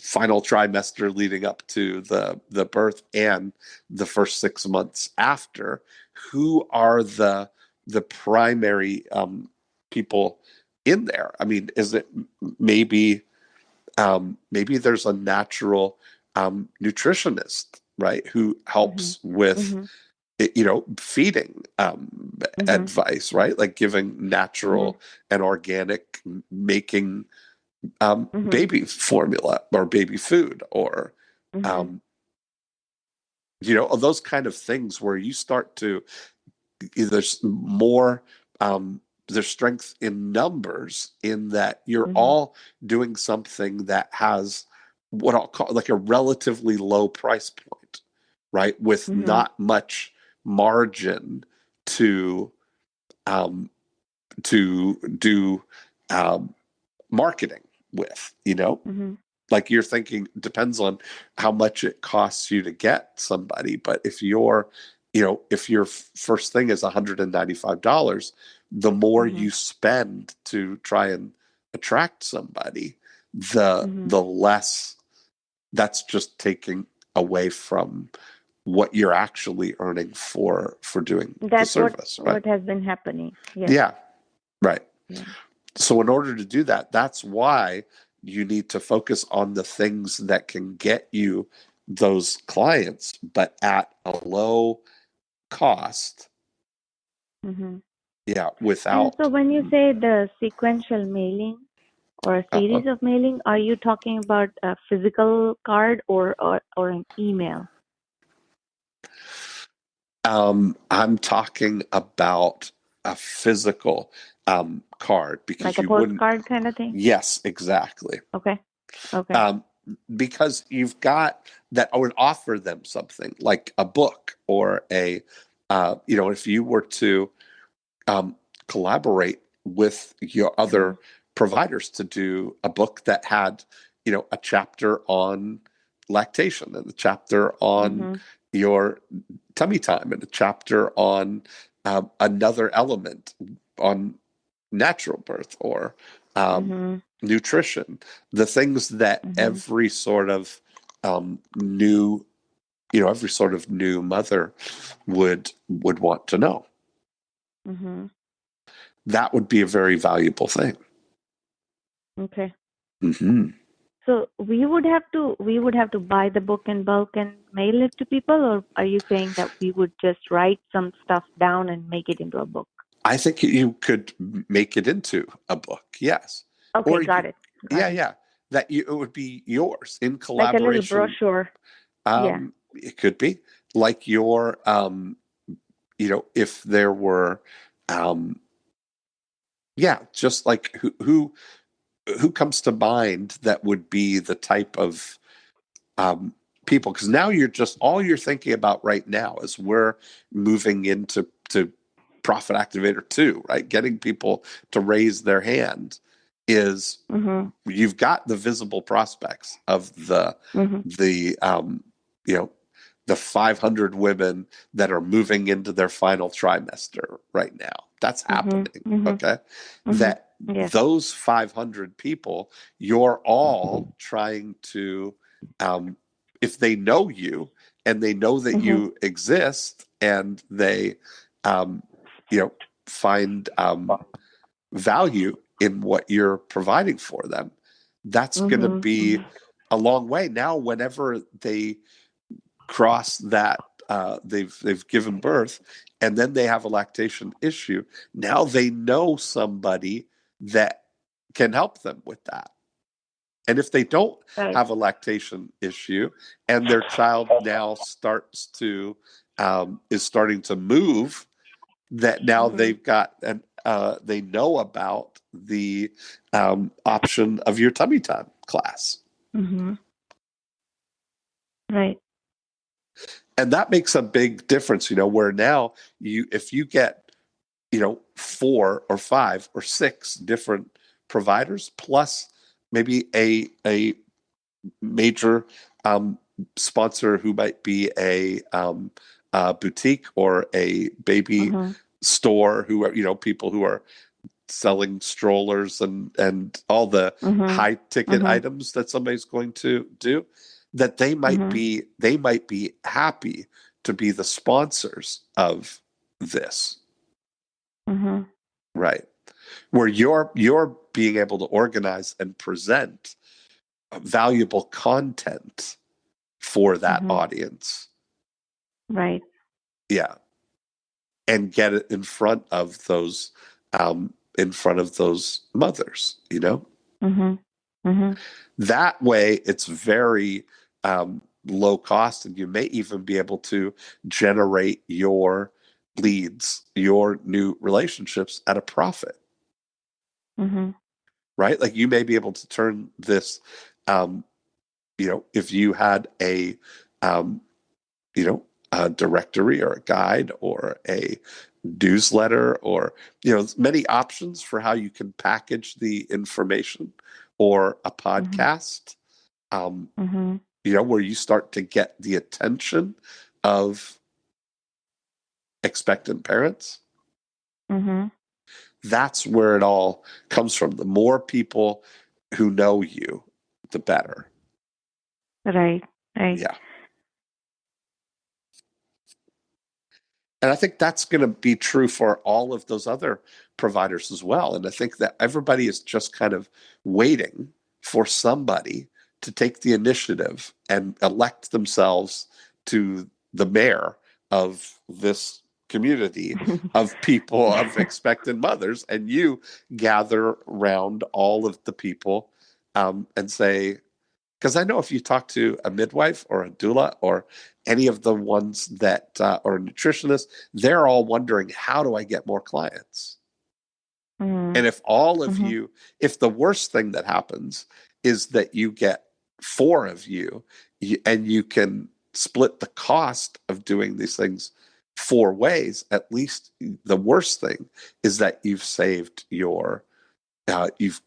S1: final trimester leading up to the birth and the first 6 months after. Who are the primary people in there? I mean, is it maybe maybe there's a natural nutritionist, right, who helps with
S2: Mm-hmm.
S1: feeding
S2: Mm-hmm.
S1: advice, right? Like giving
S2: Mm-hmm.
S1: natural and organic, making
S2: Mm-hmm.
S1: baby formula or baby food, or
S2: Mm-hmm.
S1: um, those kind of things where you start to there's more there's strength in numbers, in that you're
S2: Mm-hmm.
S1: all doing something that has what I'll call like a relatively low price point, right? With
S2: Mm-hmm.
S1: not much margin to um, do um, marketing with,
S2: Mm-hmm.
S1: like you're thinking, depends on how much it costs you to get somebody. But if your first thing is $195, the more
S2: Mm-hmm.
S1: you spend to try and attract somebody, the
S2: Mm-hmm.
S1: the less that's just taking away from what you're actually earning for doing the
S2: That's
S1: service, right?
S2: what has been happening. Yes.
S1: Yeah, right.
S2: Yeah.
S1: So in order to do that, that's why you need to focus on the things that can get you those clients, but at a low cost.
S2: Mm-hmm.
S1: Yeah,
S2: And so
S1: without.
S2: when you say the sequential mailing or a
S1: Uh-huh.
S2: series of mailing, are you talking about a physical card or an email?
S1: I'm talking about a physical card, because
S2: Like a
S1: you wouldn't.
S2: postcard kind of thing?
S1: Yes, exactly.
S2: Okay. Okay.
S1: Um, because you've got that. I would offer them something like a book, or if you were to um, collaborate with your
S2: Mm-hmm.
S1: other providers to do a book that had, a chapter on lactation, and a chapter on
S2: Mm-hmm.
S1: your tummy time, and a chapter on another element on natural birth, or um,
S2: Mm-hmm.
S1: nutrition, the things that
S2: Mm-hmm.
S1: new, every sort of new mother would want to know.
S2: Mm-hmm.
S1: That would be a very valuable thing.
S2: Okay.
S1: Hmm.
S2: So we would have to buy the book in bulk and mail it to people, or are you saying that we would just write some stuff down and make it into a book?
S1: I think you could make it into a book, yes,
S2: Okay,
S1: or
S2: got it. Got
S1: yeah,
S2: it.
S1: yeah, it would be yours in
S2: Like a little
S1: collaboration.
S2: brochure. Yeah.
S1: It could be like your, if there were, um, yeah, just like who comes to mind that would be the type of people, because now all you're thinking about right now is we're moving into to profit activator 2, right? Getting people to raise their hand. Is
S2: Mhm.
S1: You've got the visible prospects of
S2: Mhm.
S1: the you know the 500 women that are moving into their final trimester right now. That's
S2: Mhm.
S1: happening.
S2: Mhm.
S1: Okay.
S2: Mhm.
S1: That
S2: Yes.
S1: those 500 people, you're all trying to, um, if they know you and they know that
S2: Mhm.
S1: you exist, and they, um, you know, find value in what you're providing for them, that's going to
S2: Mhm.
S1: be
S2: Mhm.
S1: a long way. Now, whenever they cross that, they've given birth, and then they have a lactation issue. Now they know somebody that can help them with that. And if they don't
S2: Right.
S1: have a lactation issue, and their child now is starting to move, that now
S2: Mhm.
S1: they've got, and they know about the option of your tummy time class.
S2: Mhm. Right.
S1: And that makes a big difference, where now if you get, 4 or 5 or 6 different providers, plus maybe a major sponsor who might be a boutique or a baby
S2: Mhm.
S1: store, who are, people who are selling strollers and all the
S2: Mhm.
S1: high ticket
S2: Mhm.
S1: items that somebody's going to do, that
S2: Mhm.
S1: they might be happy to be the sponsors of this,
S2: Mhm.
S1: right? where you're being able to organize and present valuable content for that audience.
S2: Right.
S1: Yeah. And get it in front of those mothers, you know? That way it's very low cost, and you may even be able to generate your leads, your new relationships at a profit. Right? Like you may be able to turn this, if you had a, a directory or a guide or a newsletter, or many options for how you can package the information, or a podcast, where you start to get the attention of expectant parents. That's where it all comes from. The more people who know you, the better.
S2: Right.
S1: Yeah. And I think that's going to be true for all of those other providers as well. And I think that everybody is just kind of waiting for somebody to take the initiative and elect themselves to the mayor of this community of people, of expectant mothers. And you gather around all of the people and say, because I know if you talk to a midwife or a doula or any of the ones that, or a nutritionist, they're all wondering, how do I get more clients? And if all of you, if the worst thing that happens is that you get 4 of you, and you can split the cost of doing these things 4 ways, at least the worst thing is that you've saved you've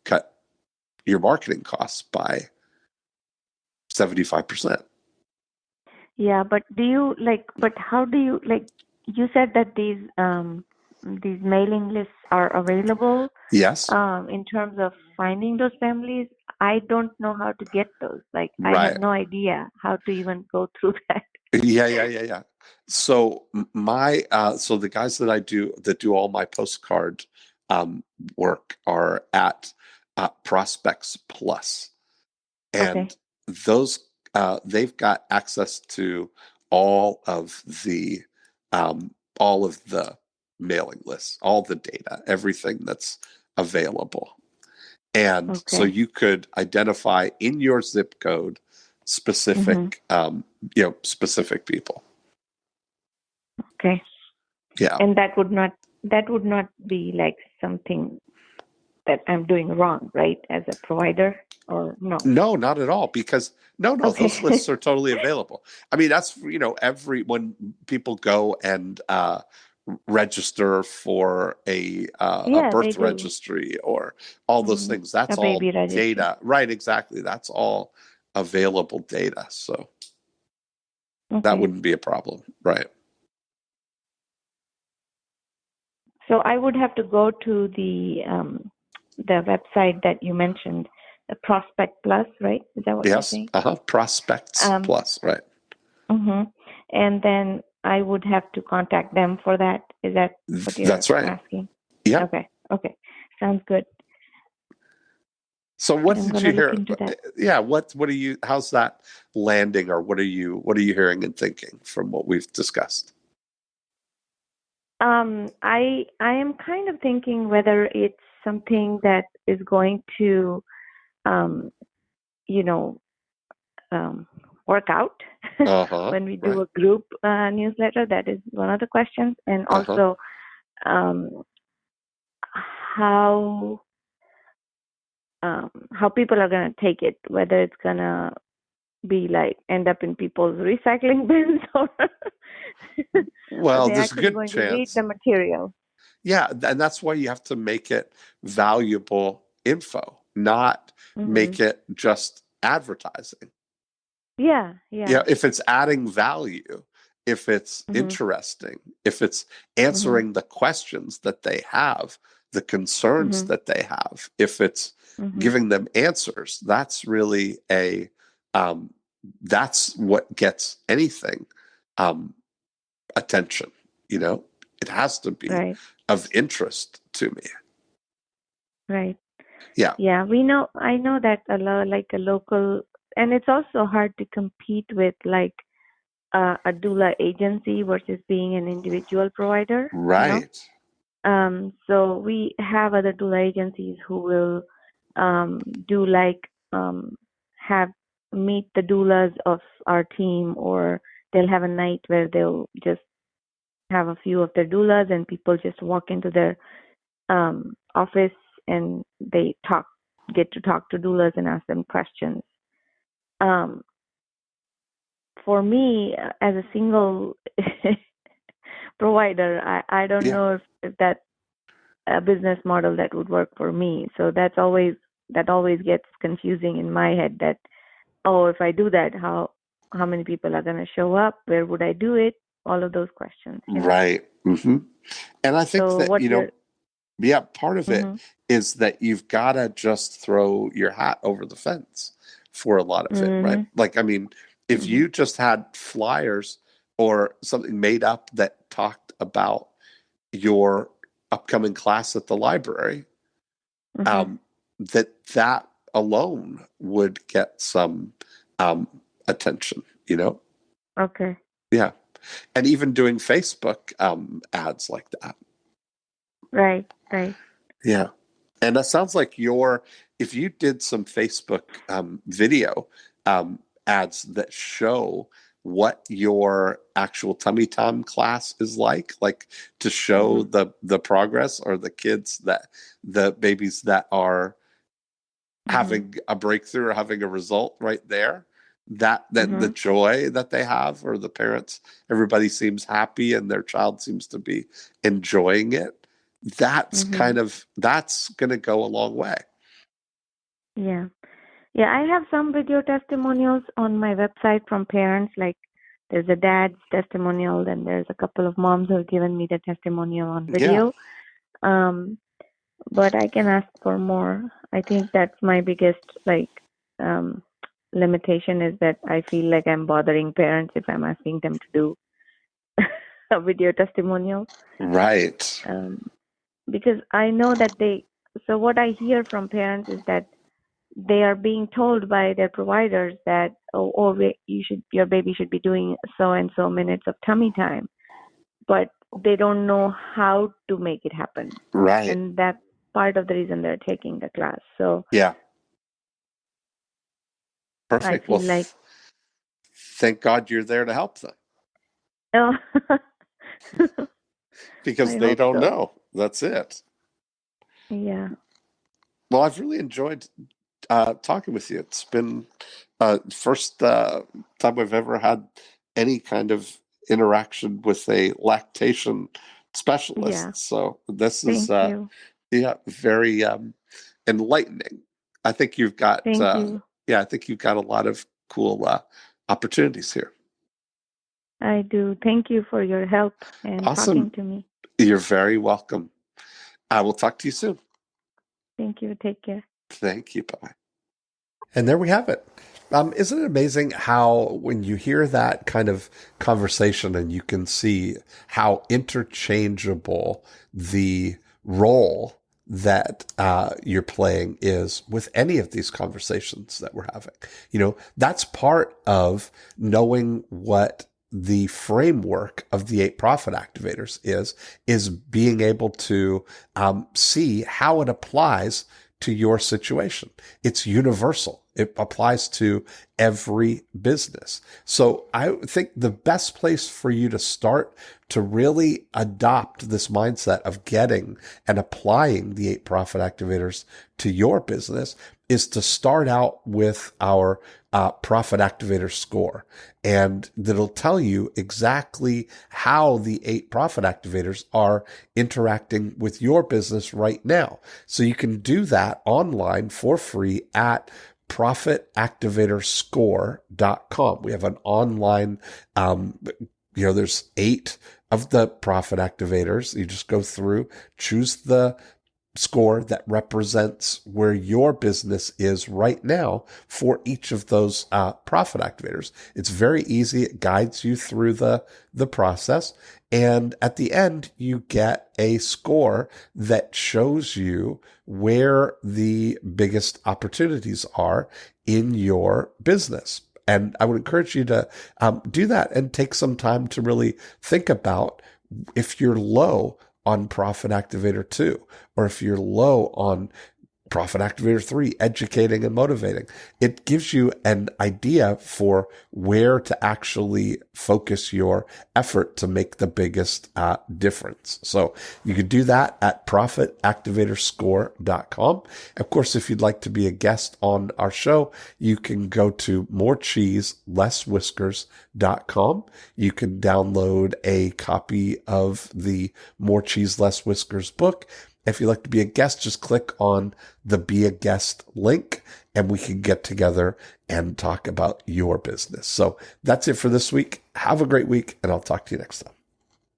S1: cut your marketing costs by 75%.
S2: Yeah, but how do you, you said that these mailing lists are available.
S1: Yes.
S2: In terms of finding those families, I don't know how to get those. Like,
S1: Right.
S2: I have no idea how to even go through that.
S1: Yeah. So so the guys that do all my postcard work are at Prospects Plus, and those they've got access to all of the mailing lists, all the data, everything that's available. And so you could identify in your zip code specific specific people.
S2: Okay.
S1: Yeah.
S2: And that would not be like something that I'm doing wrong, right? As a provider, or no?
S1: No, not at all. Because those lists are totally available. I mean, that's when people go and register for a birth registry or all those things, that's all data. Right, exactly. That's all available data. So that wouldn't be a problem, right?
S2: So I would have to go to the website that you mentioned, the Prospect Plus, right? Is that what you're saying?
S1: Prospects Plus, right?
S2: And then I would have to contact them for that. Is that what you're asking?
S1: Yeah.
S2: Okay. Sounds good.
S1: So what did you hear? Yeah, what are you? How's that landing, or what are you hearing and thinking from what we've discussed?
S2: I am kind of thinking whether it's something that is going to, work out when we do a group newsletter. That is one of the questions, and also how people are going to take it, whether it's going to be like end up in people's recycling bins, or
S1: well,
S2: they're
S1: there's a
S2: actually
S1: good
S2: going
S1: chance
S2: to read the material.
S1: Yeah, and that's why you have to make it valuable info, not make it just advertising.
S2: Yeah.
S1: If it's adding value, if it's interesting, if it's answering the questions that they have, the concerns that they have, if it's giving them answers, that's really that's what gets anything attention. It has to be of interest to me.
S2: Right.
S1: Yeah.
S2: Yeah, I know that like a local, and it's also hard to compete with like a doula agency versus being an individual provider, you know?
S1: Right.
S2: So we have other doula agencies who will do like have meet the doulas of our team, or they'll have a night where they'll just have a few of their doulas and people just walk into their office and they get to talk to doulas and ask them questions. Um, for me, as a single provider, I don't
S1: Yeah.
S2: know if that's a business model that would work for me. So that always gets confusing in my head. That, oh, if I do that, how many people are going to show up? Where would I do it? All of those questions, you know.
S1: Right. Hmm. And I think
S2: So
S1: that,
S2: what you're
S1: yeah, part of it
S2: mhm
S1: is that you've got to just throw your hat over the fence for a lot of it, right?
S2: mhm
S1: Like, I mean, if
S2: mhm
S1: you just had flyers or something made up that talked about your upcoming class at the library,
S2: mhm
S1: um, that alone would get some um, attention, you know?
S2: okay,
S1: Yeah. And even doing Facebook ads like that.
S2: right, right.
S1: Yeah. And that sounds like if you did some Facebook video um, ads that show what your actual tummy time class is like to show
S2: Mhm
S1: the progress, or the babies that are
S2: mhm
S1: having a breakthrough or having a result right there, that then the
S2: mhm
S1: joy that they have, or the parents, everybody seems happy and their child seems to be enjoying it,
S2: mhm
S1: that's going to go a long way.
S2: yeah. Yeah, I have some video testimonials on my website from parents. Like, there's a dad's testimonial, then there's a couple of moms who have given me the testimonial on
S1: Yeah.
S2: video. Um, but I can ask for more. I think that's my biggest like um, limitation, is that I feel like I'm bothering parents if I'm asking them to do a video testimonial.
S1: Right.
S2: Um, because I know that they. So what I hear from parents is that they are being told by their providers that, your baby should be doing so and so minutes of tummy time, but they don't know how to make it happen,
S1: Right.
S2: and that's part of the reason they're taking the class. So
S1: Yeah.
S2: I
S1: Perfect. Well,
S2: feel like,
S1: thank God you're there to help them,
S2: oh,
S1: because
S2: I
S1: they
S2: hope
S1: don't
S2: so.
S1: know. That's it.
S2: Yeah,
S1: Well, I've really enjoyed talking with you. It's been first time I've ever had any kind of interaction with a lactation
S2: yeah.
S1: specialist. So this is,
S2: Thank you,
S1: yeah, very enlightening. I think you've got,
S2: thank you.
S1: yeah, I think you've got a lot of cool opportunities here.
S2: I do. Thank you for your help and talking
S1: Awesome.
S2: to me.
S1: You're very welcome. I will talk to you soon.
S2: Thank you. Take care.
S1: Thank you. Bye. And there we have it. Isn't it amazing how when you hear that kind of conversation and you can see how interchangeable the role that you're playing is with any of these conversations that we're having? You know, that's part of knowing what the framework of the 8 profit activators is being able to see how it applies to your situation. It's universal. It applies to every business. So I think the best place for you to start to really adopt this mindset of getting and applying the 8 profit activators to your business is to start out with our profit activator score. And that'll tell you exactly how the 8 profit activators are interacting with your business right now. So you can do that online for free at profitactivatorscore.com. We have an online, there's 8 of the profit activators. You just go through, choose the score that represents where your business is right now for each of those profit activators. It's very easy. It guides you through the process. And at the end, you get a score that shows you where the biggest opportunities are in your business. And I would encourage you to do that and take some time to really think about if you're low on Profit Activator 2, or if you're low on Profit Activator 3, educating and motivating. It gives you an idea for where to actually focus your effort to make the biggest difference. So you could do that at profitactivatorscore.com. Of course, if you'd like to be a guest on our show, you can go to morecheeselesswhiskers.com. You can download a copy of the More Cheese Less Whiskers book. If you'd like to be a guest, just click on the Be a Guest link and we can get together and talk about your business. So that's it for this week. Have a great week, and I'll talk to you next time.